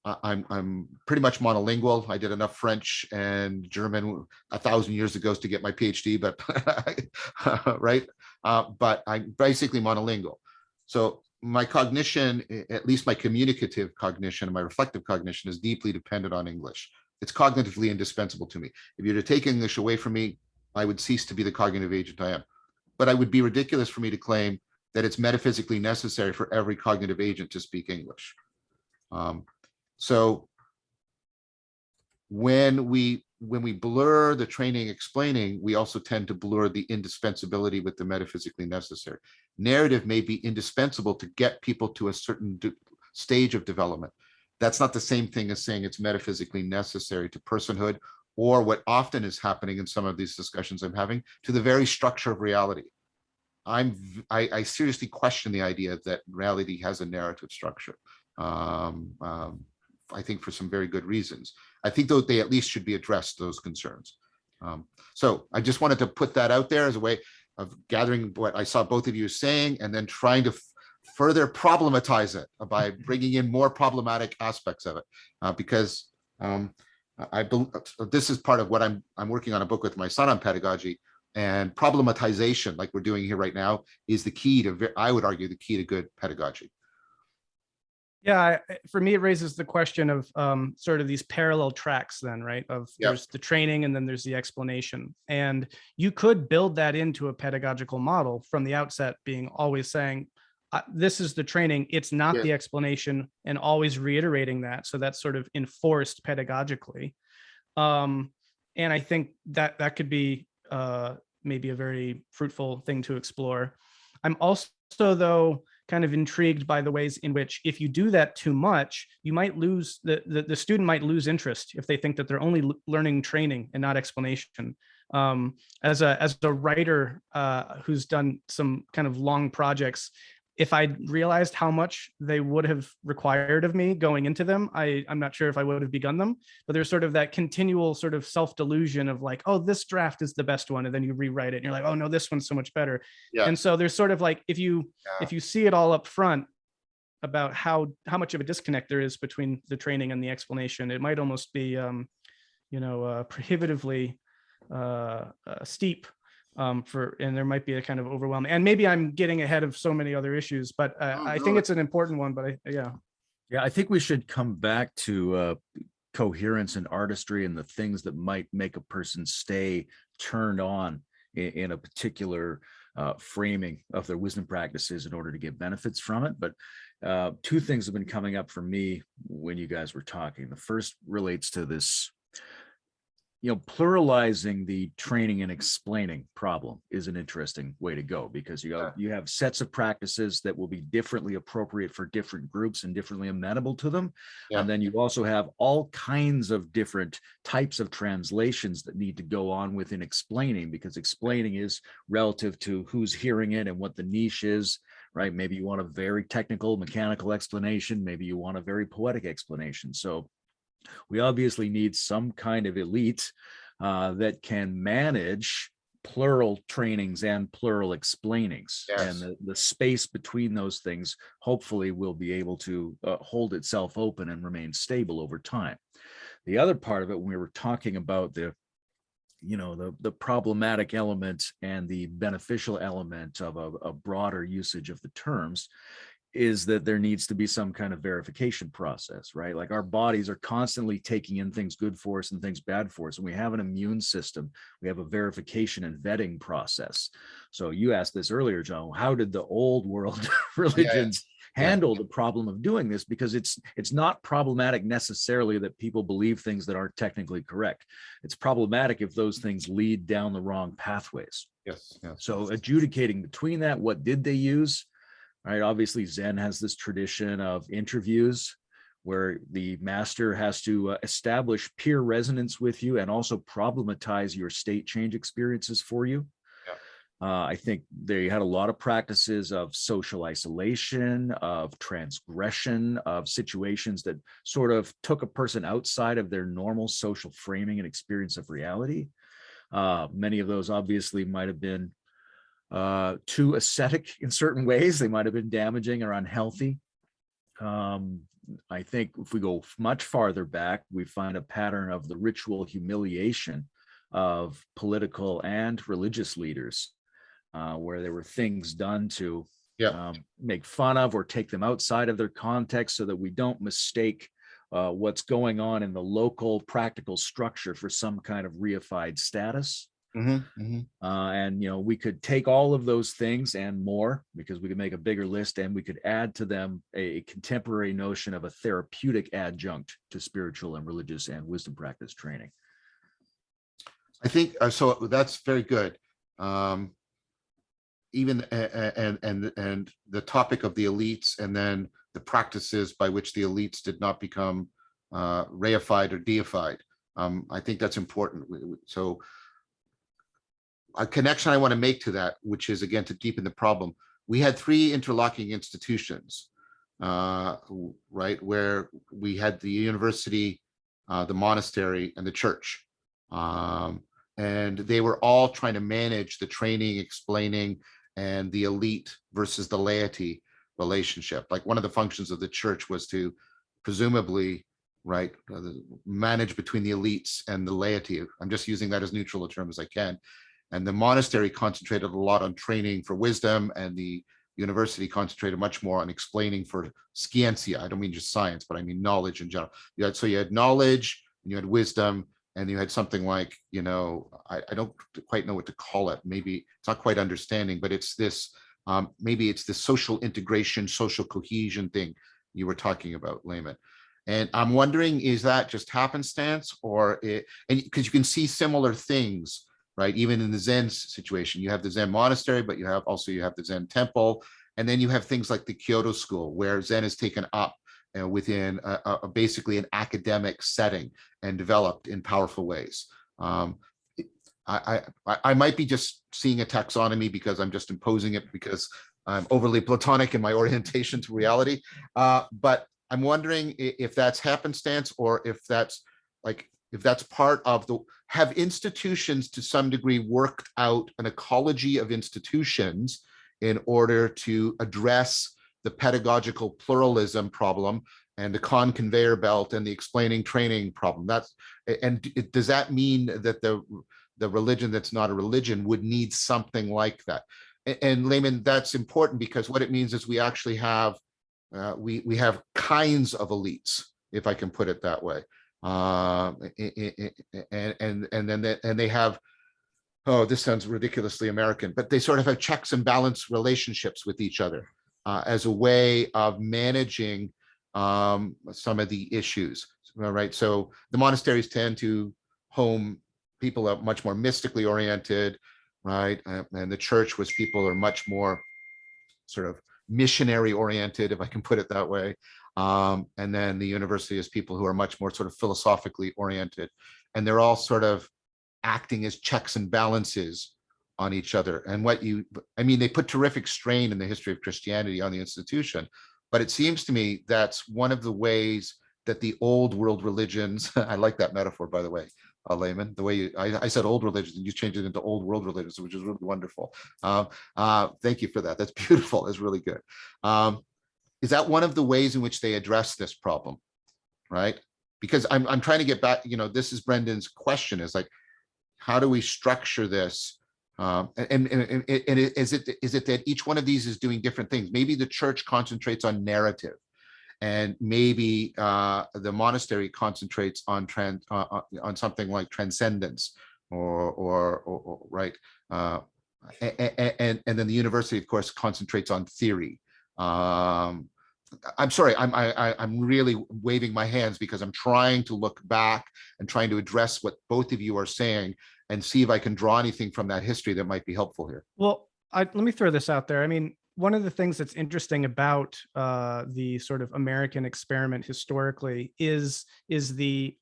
I'm pretty much monolingual. I did enough French and German 1,000 years ago to get my PhD, but right. But I'm basically monolingual. So my cognition, at least my communicative cognition and my reflective cognition, is deeply dependent on English. It's cognitively indispensable to me. If you were to take English away from me, I would cease to be the cognitive agent I am. But it would be ridiculous for me to claim that it's metaphysically necessary for every cognitive agent to speak English. So when we blur the training explaining, we also tend to blur the indispensability with the metaphysically necessary. Narrative may be indispensable to get people to a certain stage of development. That's not the same thing as saying it's metaphysically necessary to personhood, or what often is happening in some of these discussions I'm having, to the very structure of reality. I seriously question the idea that reality has a narrative structure. I think for some very good reasons. I think though they at least should be addressed, those concerns. So I just wanted to put that out there as a way of gathering what I saw both of you saying, and then trying to further problematize it by bringing in more problematic aspects of it, because this is part of what I'm working on a book with my son on pedagogy, and problematization, like we're doing here right now, is the key to, I would argue, the key to good pedagogy. Yeah, for me, it raises the question of sort of these parallel tracks then, right? Of there's the training and then there's the explanation. And you could build that into a pedagogical model from the outset, being always saying, this is the training, it's not the explanation, and always reiterating that. So that's sort of enforced pedagogically. And I think that that could be maybe a very fruitful thing to explore. I'm also, though, kind of intrigued by the ways in which, if you do that too much, you might lose the student might lose interest if they think that they're only learning training and not explanation. As a writer who's done some kind of long projects, if I realized how much they would have required of me going into them, I'm not sure if I would have begun them. But there's sort of that continual sort of self-delusion of like, oh, this draft is the best one, and then you rewrite it and you're like, oh no, this one's so much better. And so there's sort of like, if you see it all up front about how much of a disconnect there is between the training and the explanation, it might almost be prohibitively steep. And there might be a kind of overwhelming, and maybe I'm getting ahead of so many other issues, but I think it's an important one. But I think we should come back to coherence and artistry and the things that might make a person stay turned on in a particular framing of their wisdom practices in order to get benefits from it. But two things have been coming up for me when you guys were talking. The first relates to this, pluralizing the training and explaining problem is an interesting way to go, because you have sets of practices that will be differently appropriate for different groups and differently amenable to them. And then you also have all kinds of different types of translations that need to go on within explaining, because explaining is relative to who's hearing it and what the niche is, right? Maybe you want a very technical, mechanical explanation. Maybe you want a very poetic explanation. So we obviously need some kind of elite that can manage plural trainings and plural explainings. And the space between those things hopefully will be able to hold itself open and remain stable over time. The other part of it, when we were talking about the problematic element and the beneficial element of a broader usage of the terms, is that there needs to be some kind of verification process, right? Like our bodies are constantly taking in things good for us and things bad for us. And we have an immune system. We have a verification and vetting process. So you asked this earlier, John, how did the old world religions handle the problem of doing this? Because it's not problematic necessarily that people believe things that aren't technically correct. It's problematic if those things lead down the wrong pathways. So adjudicating between that, what did they use? Right. Obviously, Zen has this tradition of interviews where the master has to establish peer resonance with you and also problematize your state change experiences for you. I think they had a lot of practices of social isolation, of transgression, of situations that sort of took a person outside of their normal social framing and experience of reality. Many of those obviously might have been too ascetic in certain ways. They might have been damaging or unhealthy. I think if we go much farther back, we find a pattern of the ritual humiliation of political and religious leaders, where there were things done to make fun of or take them outside of their context so that we don't mistake what's going on in the local practical structure for some kind of reified status. And, we could take all of those things and more, because we could make a bigger list, and we could add to them a contemporary notion of a therapeutic adjunct to spiritual and religious and wisdom practice training. I think so. That's very good. Even and the topic of the elites, and then the practices by which the elites did not become reified or deified. I think that's important. So a connection I want to make to that, which is again to deepen the problem. We had three interlocking institutions, right, where we had the university, the monastery, and the church. And they were all trying to manage the training, explaining, and the elite versus the laity relationship. Like one of the functions of the church was to presumably, right, manage between the elites and the laity. I'm just using that as neutral a term as I can. And the monastery concentrated a lot on training for wisdom, and the university concentrated much more on explaining for scientia. I don't mean just science, but I mean knowledge in general. So you had knowledge, and you had wisdom, and you had something like, I don't quite know what to call it. Maybe it's not quite understanding, but it's this, maybe it's this social integration, social cohesion thing you were talking about, Layman. And I'm wondering, is that just happenstance, or and because you can see similar things, right? Even in the Zen situation, you have the Zen monastery, but you have the Zen temple. And then you have things like the Kyoto school, where Zen is taken up within basically an academic setting and developed in powerful ways. I might be just seeing a taxonomy because I'm just imposing it because I'm overly Platonic in my orientation to reality. But I'm wondering if that's happenstance, or if that's part of have institutions to some degree worked out an ecology of institutions in order to address the pedagogical pluralism problem and the conveyor belt and the explaining training problem. Does that mean that the religion that's not a religion would need something like that? And Layman, that's important, because what it means is we actually have we have kinds of elites, if I can put it that way. And they have, oh, this sounds ridiculously American, but they sort of have checks and balance relationships with each other as a way of managing some of the issues, right? So the monasteries tend to home people are much more mystically oriented, right? And the church was people who are much more sort of missionary oriented, if I can put it that way. And then the university is people who are much more sort of philosophically oriented, and they're all sort of acting as checks and balances on each other. And they put terrific strain in the history of Christianity on the institution, but it seems to me that's one of the ways that the old world religions, I like that metaphor, by the way, Layman, the way I said old religions and you changed it into old world religions, which is really wonderful. Thank you for that. That's beautiful. It's really good. Is that one of the ways in which they address this problem, right? Because I'm trying to get back, this is Brendan's question, is like, how do we structure this? And is it that each one of these is doing different things? Maybe the church concentrates on narrative, and maybe the monastery concentrates on something like transcendence, or right, and then the university, of course, concentrates on theory. I'm sorry, I'm really waving my hands because I'm trying to look back and trying to address what both of you are saying and see if I can draw anything from that history that might be helpful here. Well, let me throw this out there. I mean, one of the things that's interesting about the sort of American experiment historically is the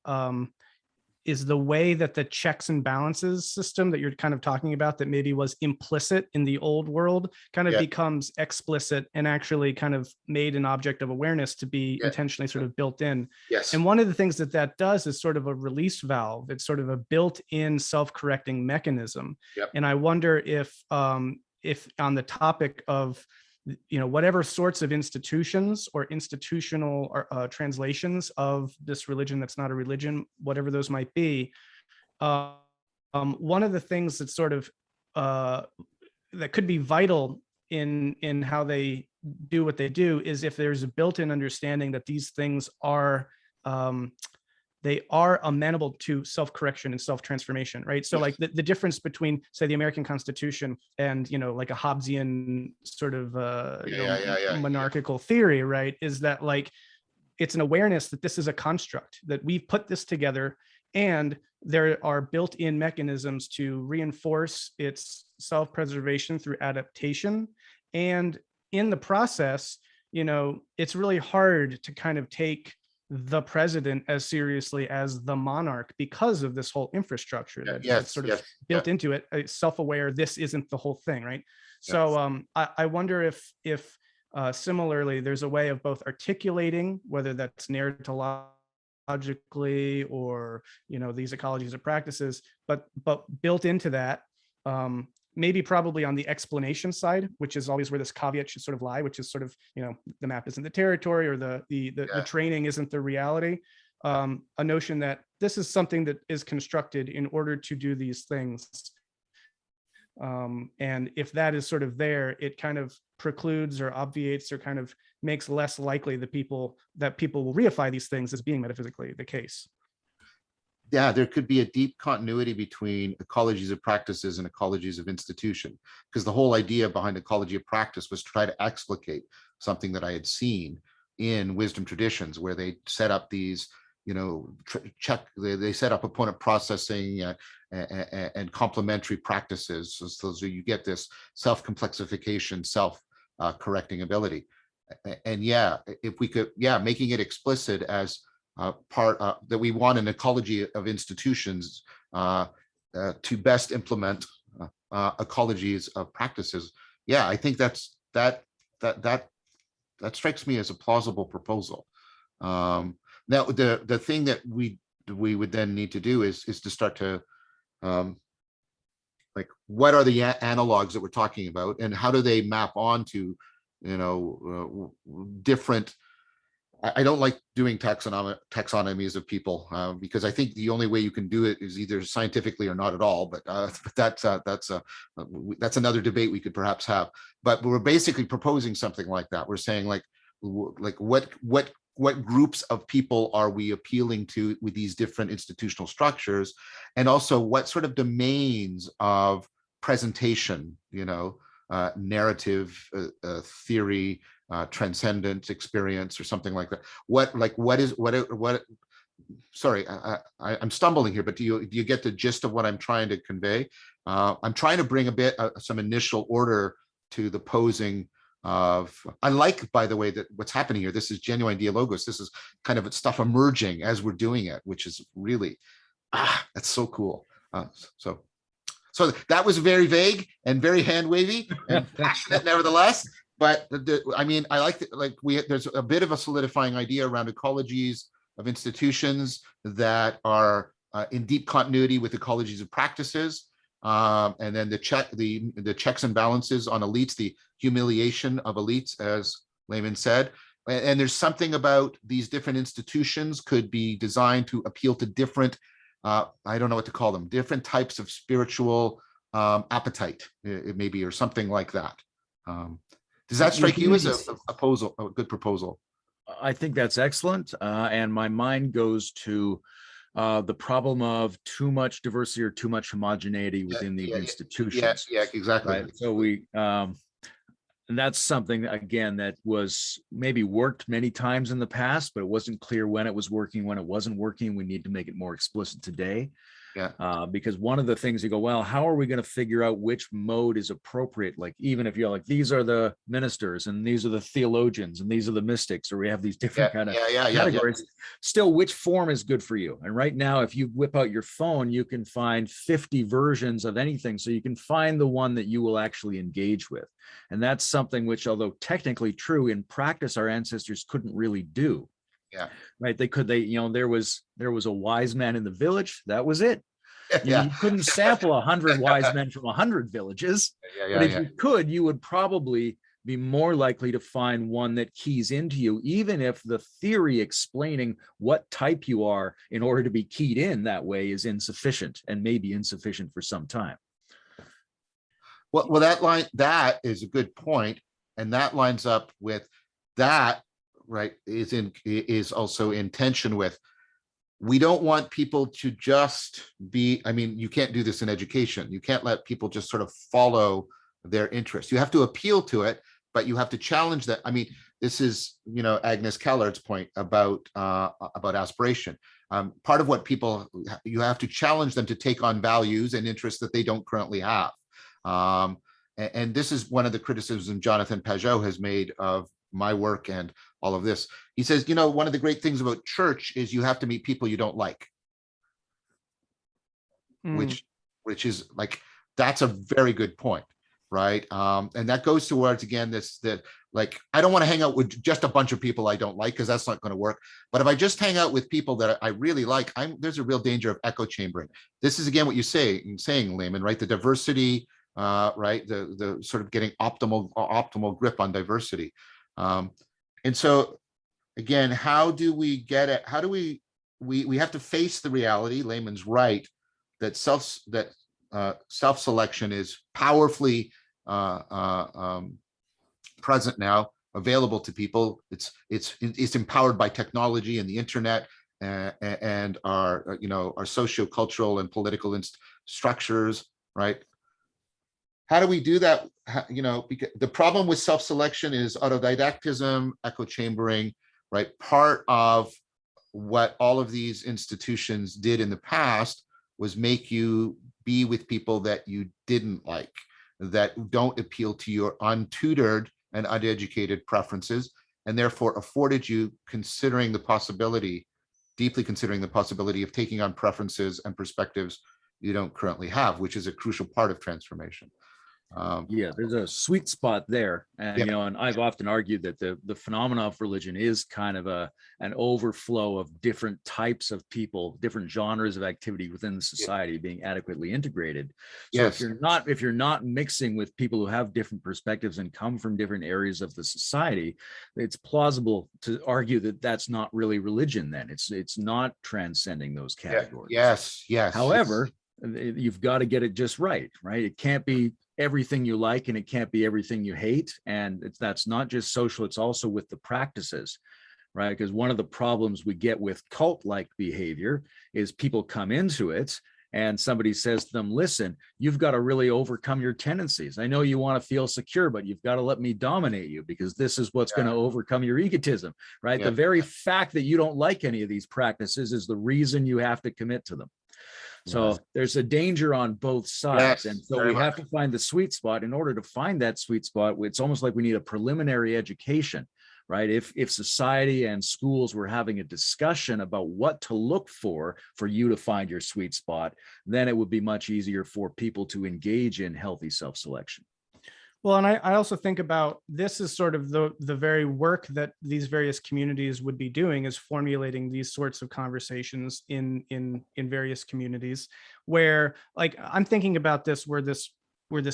is the way that the checks and balances system that you're kind of talking about, that maybe was implicit in the old world, kind of becomes explicit and actually kind of made an object of awareness to be intentionally sort of built in. Yes. And one of the things that that does is sort of a release valve. It's sort of a built-in self-correcting mechanism. And I wonder if on the topic of, whatever sorts of institutions or institutional translations of this religion that's not a religion, whatever those might be, one of the things that's sort of that could be vital in how they do what they do is if there's a built-in understanding that these things are they are amenable to self-correction and self-transformation, right? So like the difference between, say, the American Constitution and, like a Hobbesian sort of monarchical theory, right, is that like, it's an awareness that this is a construct, that we've put this together, and there are built-in mechanisms to reinforce its self-preservation through adaptation. And in the process, it's really hard to kind of take the president as seriously as the monarch because of this whole infrastructure that's sort of built into it. Self-aware, this isn't the whole thing, right? So I wonder if similarly, there's a way of both articulating, whether that's narratologically or these ecologies or practices, but built into that, maybe probably on the explanation side, which is always where this caveat should sort of lie, which is sort of, the map isn't the territory, or the training isn't the reality. A notion that this is something that is constructed in order to do these things. And if that is sort of there, it kind of precludes or obviates or kind of makes less likely that people will reify these things as being metaphysically the case. Yeah, there could be a deep continuity between ecologies of practices and ecologies of institution, because the whole idea behind ecology of practice was to try to explicate something that I had seen in wisdom traditions, where they set up these, they set up opponent processing and complementary practices, so you get this self-complexification, self-correcting ability. And if we could, making it explicit as part that we want an ecology of institutions to best implement ecologies of practices. I think that strikes me as a plausible proposal. Now, the thing that we would then need to do is to start to like, what are the analogs that we're talking about, and how do they map onto different. I don't like doing taxonomies of people because I think the only way you can do it is either scientifically or not at all. But that's another debate we could perhaps have. But we're basically proposing something like that. We're saying like what groups of people are we appealing to with these different institutional structures, and also what sort of domains of presentation, narrative, theory, transcendent experience, or something like that. Sorry, I'm stumbling here, but do you get the gist of what I'm trying to convey? I'm trying to bring a bit some initial order to the posing of. I like, by the way, that what's happening here, this is genuine dialogos. This is kind of stuff emerging as we're doing it, which is really that's so cool. So that was very vague and very hand wavy and passionate nevertheless. But I mean, I like there's a bit of a solidifying idea around ecologies of institutions that are in deep continuity with ecologies of practices, and then the checks and balances on elites, the humiliation of elites, as Layman said. And there's something about these different institutions could be designed to appeal to different, I don't know what to call them, different types of spiritual appetite, maybe, or something like that. Does that strike you as a good proposal? I think that's excellent. And my mind goes to the problem of too much diversity or too much homogeneity within the institutions. Yeah, exactly. Right? So and that's something, again, that was maybe worked many times in the past, but it wasn't clear when it was working, when it wasn't working. We need to make it more explicit today. Because one of the things you go, well, how are we going to figure out which mode is appropriate? Like, even if you're like, these are the ministers and these are the theologians and these are the mystics, or we have these different kind of categories, still, which form is good for you? And right now, if you whip out your phone, you can find 50 versions of anything. So you can find the one that you will actually engage with. And that's something which, although technically true, in practice, our ancestors couldn't really do. Yeah. Right. There was a wise man in the village. That was it. You couldn't sample 100 wise men from 100 villages. But if you could, you would probably be more likely to find one that keys into you, even if the theory explaining what type you are in order to be keyed in that way is insufficient, and maybe insufficient for some time. Well, that is a good point, and that lines up with that. Right, is also in tension with, we don't want people to just be, I mean, you can't do this in education. You can't let people just sort of follow their interest. You have to appeal to it, but you have to challenge that. I mean, this is, Agnes Kellard's point about aspiration. Part of what you have to challenge them to take on values and interests that they don't currently have. And this is one of the criticisms Jonathan Pajot has made of my work and all of this. He says, one of the great things about church is you have to meet people you don't like, which is like, that's a very good point, right? And that goes towards, again, like, I don't want to hang out with just a bunch of people I don't like, because that's not going to work. But if I just hang out with people that I really like, there's a real danger of echo chambering. This is, again, what you're saying, Layman, right? The diversity, right? The sort of getting optimal grip on diversity. And so, again, how do we get it? How do we have to face the reality? Layman's right that self-selection is powerfully present now, available to people. It's empowered by technology and the internet and our socio-cultural and political structures, right? How do we do that? Because the problem with self-selection is autodidactism, echo chambering, right? Part of what all of these institutions did in the past was make you be with people that you didn't like, that don't appeal to your untutored and uneducated preferences, and therefore afforded you deeply considering the possibility of taking on preferences and perspectives you don't currently have, which is a crucial part of transformation. There's a sweet spot there, and and I've often argued that the phenomena of religion is kind of an overflow of different types of people, different genres of activity within the society being adequately integrated. So if you're not mixing with people who have different perspectives and come from different areas of the society, it's plausible to argue that that's not really religion. Then it's not transcending those categories. Yes. However, you've got to get it just right? It can't be everything you like and it can't be everything you hate, and that's not just social, it's also with the practices, right? Because one of the problems we get with cult-like behavior is people come into it and somebody says to them, listen, you've got to really overcome your tendencies. I know you want to feel secure, but you've got to let me dominate you, because this is what's going to overcome your egotism, right? The very fact that you don't like any of these practices is the reason you have to commit to them. So there's a danger on both sides. And so we have to find the sweet spot. In order to find that sweet spot, it's almost like we need a preliminary education, right? If society and schools were having a discussion about what to look for you to find your sweet spot, then it would be much easier for people to engage in healthy self-selection. Well, and I also think about this as sort of the very work that these various communities would be doing, is formulating these sorts of conversations in various communities, where, like, I'm thinking about this where this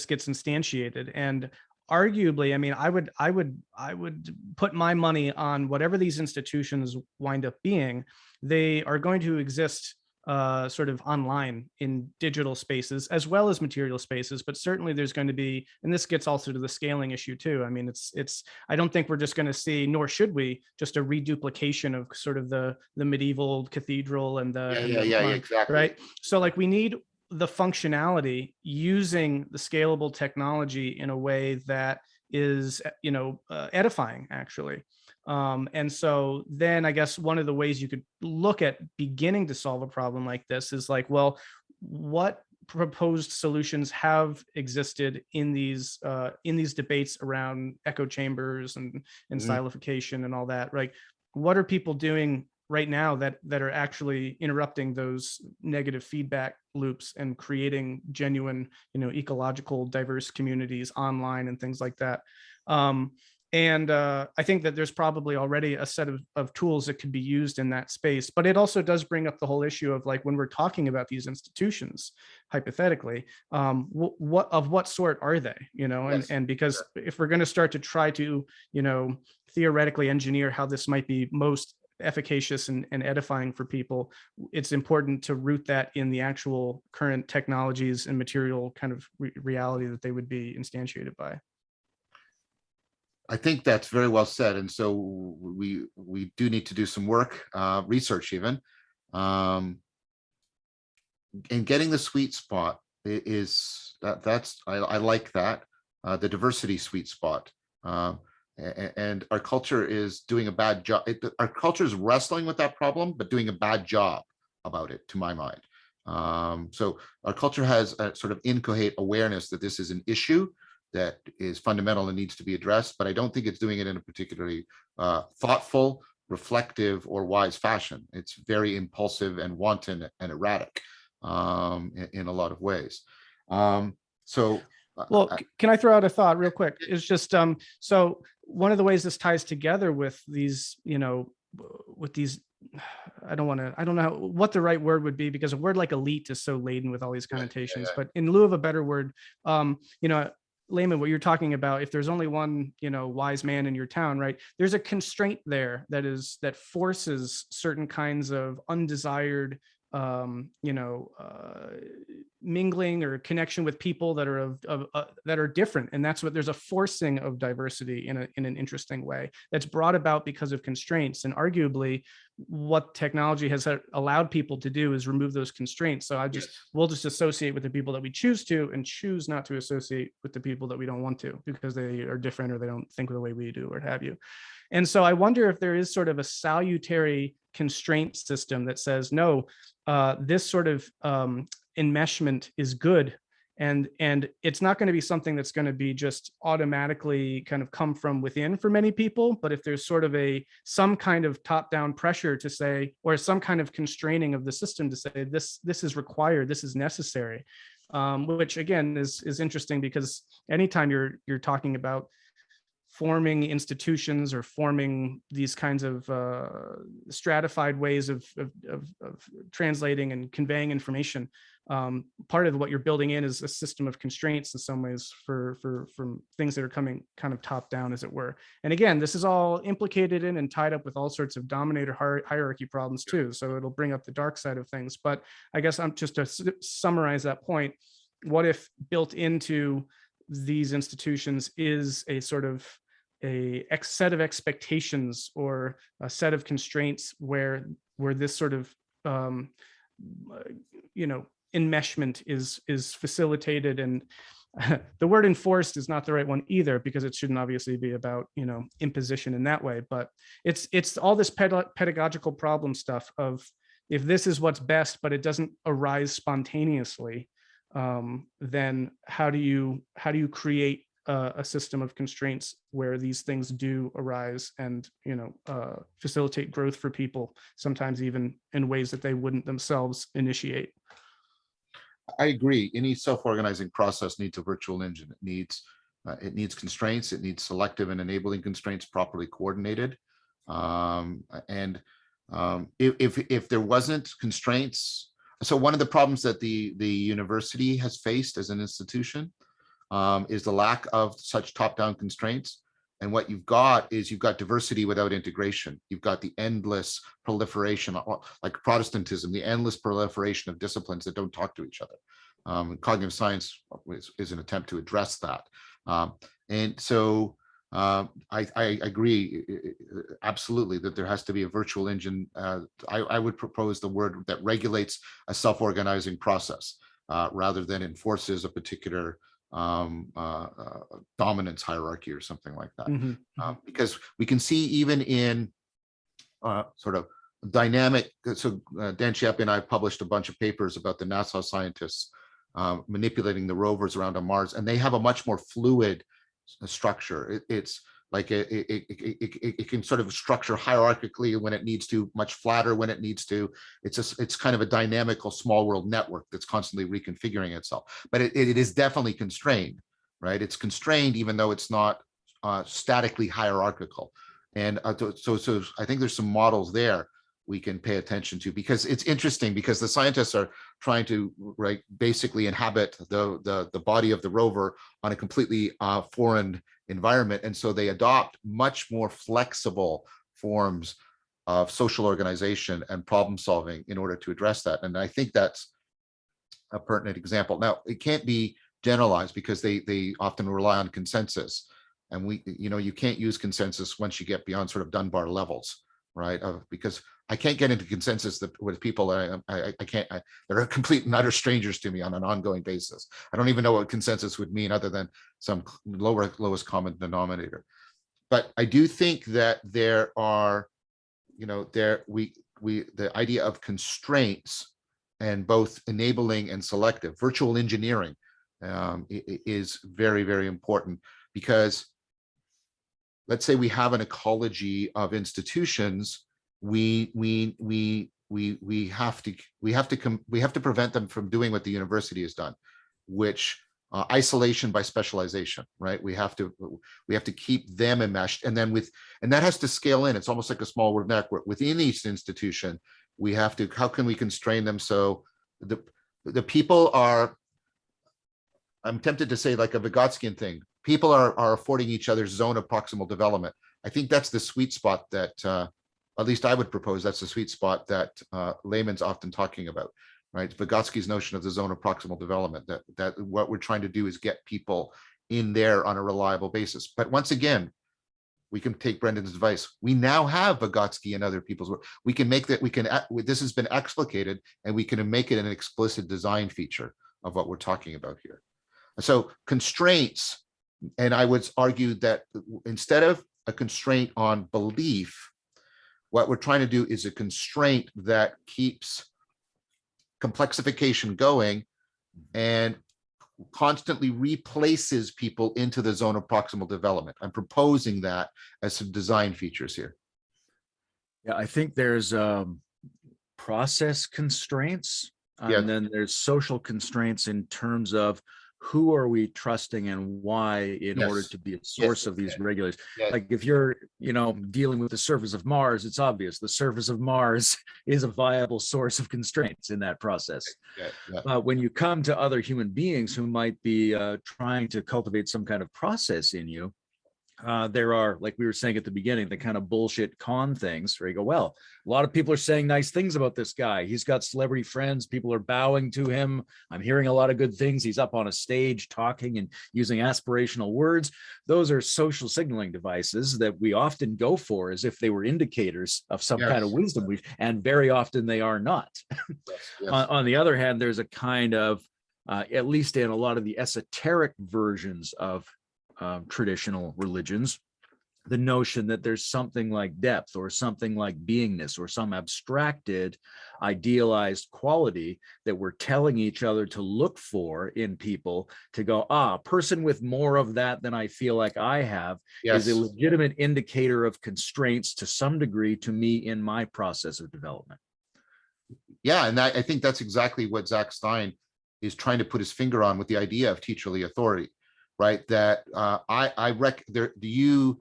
gets instantiated. And arguably, I mean, I would put my money on whatever these institutions wind up being, they are going to exist sort of online in digital spaces as well as material spaces, but certainly there's going to be, and this gets also to the scaling issue too. I mean, it's I don't think we're just going to see, nor should we, just a reduplication of sort of the medieval cathedral and the exactly, right. So like, we need the functionality using the scalable technology in a way that is edifying, actually. And so then I guess one of the ways you could look at beginning to solve a problem like this is like, well, what proposed solutions have existed in these debates around echo chambers and stylification and all that. Like, what are people doing right now that are actually interrupting those negative feedback loops and creating genuine, ecological diverse communities online and things like that? And I think that there's probably already a set of tools that could be used in that space. But it also does bring up the whole issue of, like, when we're talking about these institutions, hypothetically, what sort are they? Yes. And because if we're going to start to try to, theoretically engineer how this might be most efficacious and edifying for people, it's important to root that in the actual current technologies and material kind of reality that they would be instantiated by. I think that's very well said. And so we do need to do some work, research even, and getting the sweet spot is I like that, the diversity sweet spot. And our culture is doing a bad job. Our culture is wrestling with that problem, but doing a bad job about it, to my mind. So our culture has a sort of incoherent awareness that this is an issue that is fundamental and needs to be addressed, but I don't think it's doing it in a particularly thoughtful, reflective, or wise fashion. It's very impulsive and wanton and erratic in a lot of ways. Well, can I throw out a thought real quick? It's just so one of the ways this ties together with these, with these, I don't know what the right word would be, because a word like elite is so laden with all these connotations. But in lieu of a better word, Layman, what you're talking about, if there's only one, wise man in your town, right? There's a constraint there that forces certain kinds of undesired, mingling or connection with people that are that are different. And that's what, there's a forcing of diversity in an interesting way that's brought about because of constraints. And arguably, what technology has allowed people to do is remove those constraints. So we'll just associate with the people that we choose to, and choose not to associate with the people that we don't want to, because they are different or they don't think the way we do, or have you. And so I wonder if there is sort of a salutary constraint system that says, no, this sort of enmeshment is good. And it's not going to be something that's going to be just automatically kind of come from within for many people. But if there's sort of some kind of top-down pressure to say, or some kind of constraining of the system to say, this is required, this is necessary, which again is interesting, because anytime you're talking about forming institutions or forming these kinds of stratified ways of translating and conveying information, part of what you're building in is a system of constraints in some ways from things that are coming kind of top down, as it were. And again, this is all implicated in and tied up with all sorts of dominator hierarchy problems too. So it'll bring up the dark side of things. But I guess I'm just to summarize that point. What if built into these institutions is a sort of a set of expectations or a set of constraints where this sort of enmeshment is facilitated? And the word enforced is not the right one either, because it shouldn't obviously be about imposition in that way. But it's all this pedagogical problem stuff of, if this is what's best but it doesn't arise spontaneously, then how do you create a system of constraints where these things do arise and facilitate growth for people, sometimes even in ways that they wouldn't themselves initiate? I agree. Any self-organizing process needs a virtual engine. It needs constraints. It needs selective and enabling constraints properly coordinated. If there wasn't constraints, so one of the problems that the university has faced as an institution is the lack of such top-down constraints. And what you've got diversity without integration. You've got the endless proliferation, like Protestantism, the endless proliferation of disciplines that don't talk to each other. Cognitive science is an attempt to address that. And so I agree absolutely that there has to be a virtual engine. I would propose the word that regulates a self-organizing process rather than enforces a particular dominance hierarchy or something like that. Because we can see even in sort of dynamic. So Dan Chiappi and I published a bunch of papers about the NASA scientists manipulating the rovers around on Mars, and they have a much more fluid structure. It's like it can sort of structure hierarchically when it needs to, much flatter when it needs to. It's kind of a dynamical small world network that's constantly reconfiguring itself. But it is definitely constrained, right? It's constrained even though it's not statically hierarchical. And so I think there's some models there we can pay attention to, because it's interesting, because the scientists are trying to basically inhabit the body of the rover on a completely foreign environment. And so they adopt much more flexible forms of social organization and problem solving in order to address that. And I think that's a pertinent example. Now, it can't be generalized because they often rely on consensus. And you can't use consensus once you get beyond sort of Dunbar levels, right? Because I can't get into consensus with people that that are complete and utter strangers to me on an ongoing basis. I don't even know what consensus would mean other than some lowest common denominator. But I do think that there are, the idea of constraints, and both enabling and selective virtual engineering is very, very important, because let's say we have an ecology of institutions. We have to prevent them from doing what the university has done, which isolation by specialization, right? We have to keep them enmeshed, and that has to scale in. It's almost like a small world network within each institution. We have to, how can we constrain them so the people are, I'm tempted to say like a Vygotskian thing, people are affording each other zone of proximal development. I think that's the sweet spot that, at least I would propose, that's the sweet spot that Layman's often talking about, right? Vygotsky's notion of the zone of proximal development, that what we're trying to do is get people in there on a reliable basis. But once again, we can take Brendan's advice. We now have Vygotsky and other people's work. We can make that, this has been explicated, and we can make it an explicit design feature of what we're talking about here. So constraints, and I would argue that instead of a constraint on belief, what we're trying to do is a constraint that keeps complexification going and constantly replaces people into the zone of proximal development. I'm proposing that as some design features here. Yeah, I think there's process constraints, and then there's social constraints in terms of who are we trusting and why in order to be a source of these regulators. Like if you're, dealing with the surface of Mars, it's obvious the surface of Mars is a viable source of constraints in that process. When you come to other human beings who might be trying to cultivate some kind of process in you, there are, like we were saying at the beginning, the kind of bullshit con things where you go, well, a lot of people are saying nice things about this guy. He's got celebrity friends. People are bowing to him. I'm hearing a lot of good things. He's up on a stage talking and using aspirational words. Those are social signaling devices that we often go for as if they were indicators of some kind of wisdom. And very often they are not. On the other hand, there's a kind of, at least in a lot of the esoteric versions of traditional religions, the notion that there's something like depth or something like beingness or some abstracted, idealized quality that we're telling each other to look for in people, to go, a person with more of that than I feel like I have is a legitimate indicator of constraints to some degree to me in my process of development. Yeah, and I think that's exactly what Zach Stein is trying to put his finger on with the idea of teacherly authority. Right, that you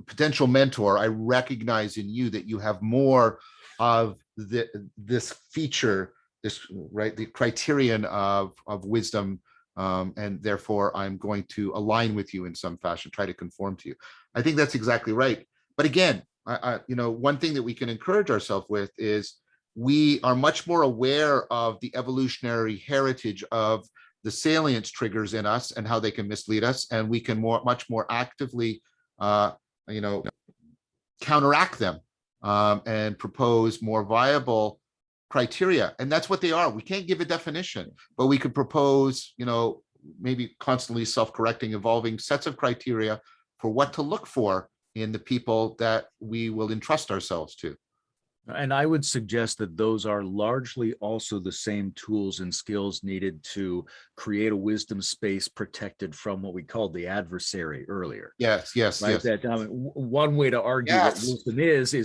potential mentor, I recognize in you that you have more of this feature, the criterion of wisdom, and therefore I'm going to align with you in some fashion, try to conform to you. I think that's exactly right. But again, one thing that we can encourage ourselves with is we are much more aware of the evolutionary heritage of the salience triggers in us and how they can mislead us, and we can much more actively counteract them and propose more viable criteria. And that's what they are. We can't give a definition, but we could propose maybe constantly self-correcting, evolving sets of criteria for what to look for in the people that we will entrust ourselves to. And I would suggest that those are largely also the same tools and skills needed to create a wisdom space protected from what we called the adversary earlier. Yes, yes, Right. yes. That one way to argue Yes. what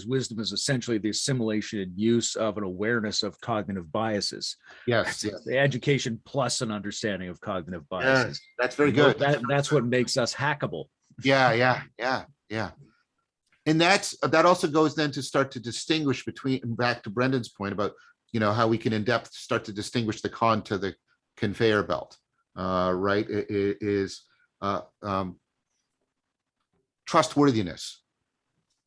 wisdom is essentially the assimilation and use of an awareness of cognitive biases. Yes, yes. The education plus an understanding of cognitive biases. Yes, that's very good. That's what makes us hackable. Yeah. And that also goes then to start to distinguish between, back to Brendan's point about, how we can in depth start to distinguish the con to the conveyor belt, right? It is trustworthiness,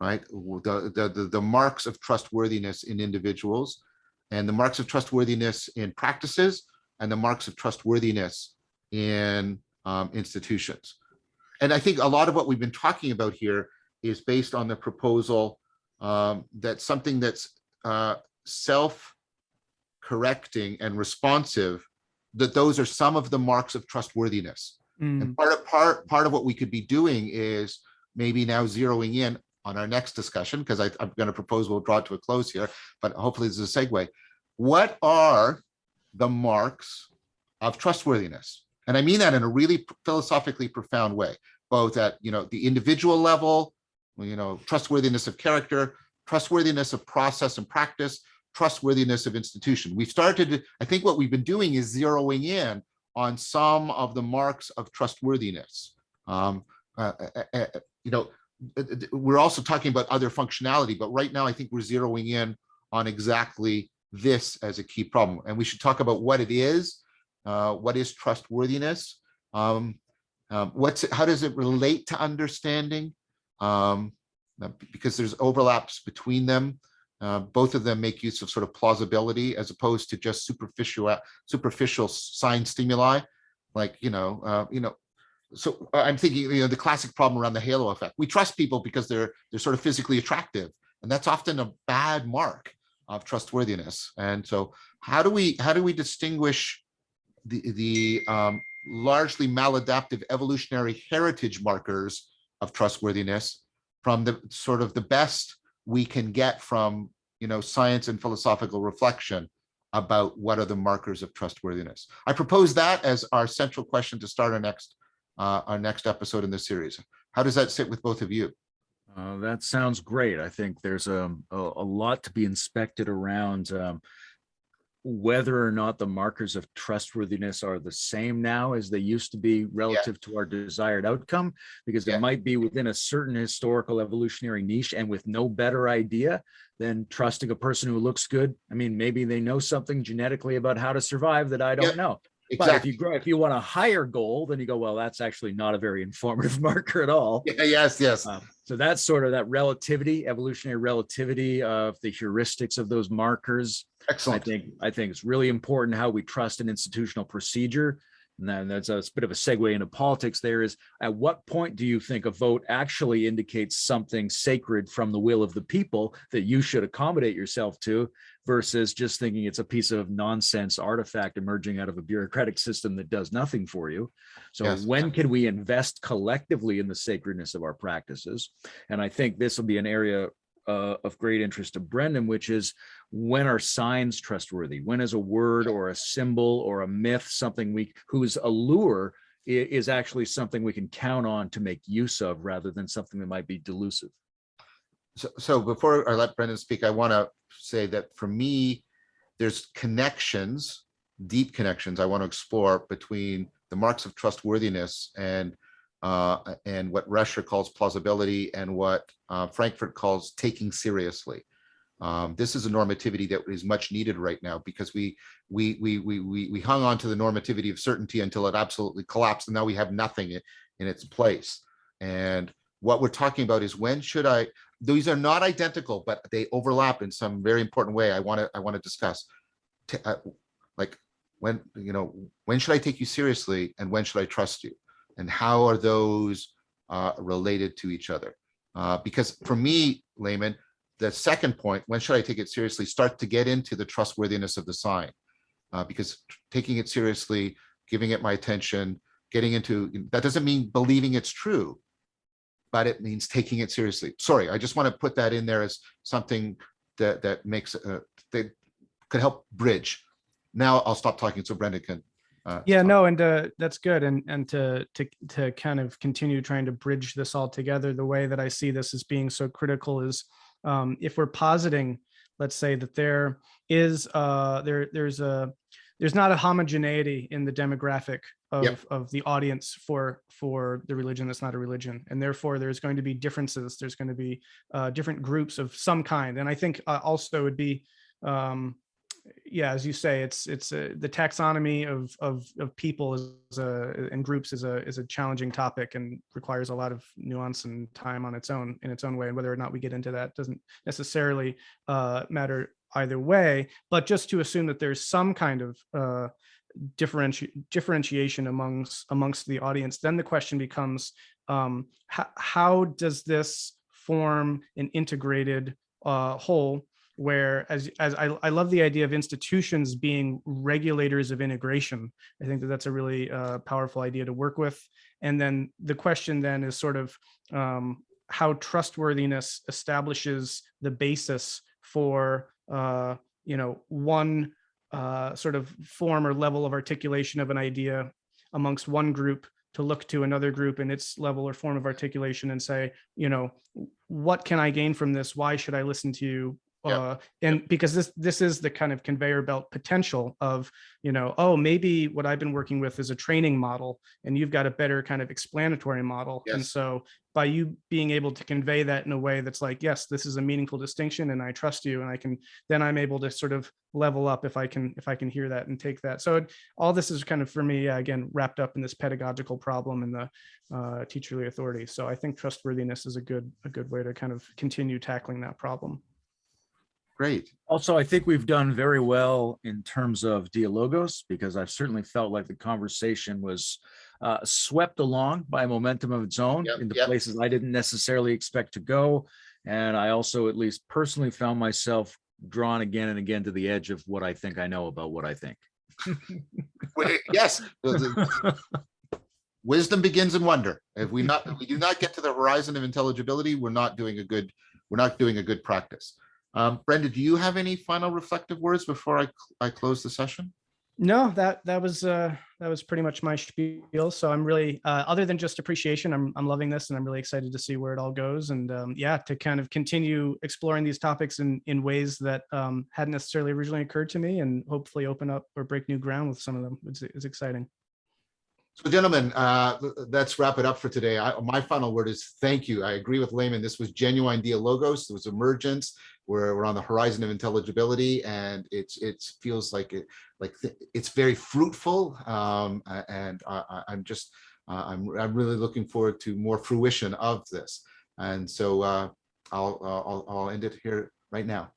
right? The marks of trustworthiness in individuals, and the marks of trustworthiness in practices, and the marks of trustworthiness in institutions. And I think a lot of what we've been talking about here is based on the proposal that something that's self-correcting and responsive, that those are some of the marks of trustworthiness. And part of what we could be doing is maybe now zeroing in on our next discussion, because I'm going to propose we'll draw it to a close here, but hopefully this is a segue. What are the marks of trustworthiness? And I mean that in a really philosophically profound way, both at the individual level, trustworthiness of character, trustworthiness of process and practice, trustworthiness of institution. We've started, I think what we've been doing is zeroing in on some of the marks of trustworthiness. We're also talking about other functionality, but right now I think we're zeroing in on exactly this as a key problem. And we should talk about what it is. What is trustworthiness? How does it relate to understanding? Because there's overlaps between them. Both of them make use of sort of plausibility as opposed to just superficial sign stimuli, like So I'm thinking, the classic problem around the halo effect. We trust people because they're sort of physically attractive, and that's often a bad mark of trustworthiness. And so, how do we distinguish the largely maladaptive evolutionary heritage markers of trustworthiness from the sort of the best we can get from science and philosophical reflection about what are the markers of trustworthiness? I propose that as our central question to start our next episode in this series. How does that sit with both of you? That sounds great. I think there's a lot to be inspected around whether or not the markers of trustworthiness are the same now as they used to be relative to our desired outcome, because it might be within a certain historical evolutionary niche and with no better idea than trusting a person who looks good. I mean, maybe they know something genetically about how to survive that I don't know. Exactly. But if you want a higher goal, then you go, well, that's actually not a very informative marker at all. Yes. So that's sort of that relativity, evolutionary relativity of the heuristics of those markers. Excellent. I think it's really important how we trust an institutional procedure. And then that's a bit of a segue into politics. There is, at what point do you think a vote actually indicates something sacred from the will of the people that you should accommodate yourself to, versus just thinking it's a piece of nonsense artifact emerging out of a bureaucratic system that does nothing for you? So when can we invest collectively in the sacredness of our practices? And I think this will be an area of great interest to Brendan, which is, when are signs trustworthy? When is a word or a symbol or a myth something whose allure is actually something we can count on to make use of, rather than something that might be delusive? So before I let Brendan speak, I want to say that for me, there's connections, deep connections I want to explore between the marks of trustworthiness and what Rescher calls plausibility, and what Frankfurt calls taking seriously. This is a normativity that is much needed right now, because we hung on to the normativity of certainty until it absolutely collapsed, and now we have nothing in its place. And what we're talking about is, when should I? These are not identical, but they overlap in some very important way. I want to discuss, like when should I take you seriously, and when should I trust you? And how are those related to each other? Because for me, Layman, the second point, when should I take it seriously, start to get into the trustworthiness of the sign. Because taking it seriously, giving it my attention, getting into, that doesn't mean believing it's true, but it means taking it seriously. Sorry, I just want to put that in there as something that makes that could help bridge. Now I'll stop talking so Brendan can. Yeah, talk. no, and that's good. And to kind of continue trying to bridge this all together, the way that I see this as being so critical is if we're positing, let's say that there is there's not a homogeneity in the demographic of the audience for the religion that's not a religion, and therefore there's going to be differences. There's going to be different groups of some kind, and I think also would be yeah, as you say, it's the taxonomy of people and groups is a challenging topic and requires a lot of nuance and time on its own way. And whether or not we get into that doesn't necessarily matter either way. But just to assume that there's some kind of differentiation amongst the audience, then the question becomes, how does this form an integrated whole? Where as I love the idea of institutions being regulators of integration. I think that that's a really powerful idea to work with. And then the question then is sort of how trustworthiness establishes the basis for one sort of form or level of articulation of an idea amongst one group to look to another group in its level or form of articulation and say, what can I gain from this? Why should I listen to you? Because this is the kind of conveyor belt potential of, oh, maybe what I've been working with is a training model and you've got a better kind of explanatory model. Yes. And so by you being able to convey that in a way that's like, yes, this is a meaningful distinction and I trust you, and I'm able to sort of level up if I can hear that and take that. So all this is kind of, for me, again, wrapped up in this pedagogical problem and the teacherly authority. So I think trustworthiness is a good way to kind of continue tackling that problem. Great. Also, I think we've done very well in terms of dialogos, because I've certainly felt like the conversation was swept along by momentum of its own into places I didn't necessarily expect to go. And I also, at least personally, found myself drawn again and again to the edge of what I think I know about what I think. Yes. Wisdom begins in wonder. If we do not get to the horizon of intelligibility, we're not doing a good practice. Brenda, do you have any final reflective words before I close the session? No, that was pretty much my spiel. So I'm really, other than just appreciation, I'm loving this, and I'm really excited to see where it all goes, and to kind of continue exploring these topics in ways that hadn't necessarily originally occurred to me, and hopefully open up or break new ground with some of them. It's exciting. So, gentlemen, let's wrap it up for today. My final word is thank you. I agree with Layman. This was genuine dialogos. It was emergence. We're on the horizon of intelligibility, and it feels like it's very fruitful. And I'm really looking forward to more fruition of this. And so I'll end it here right now.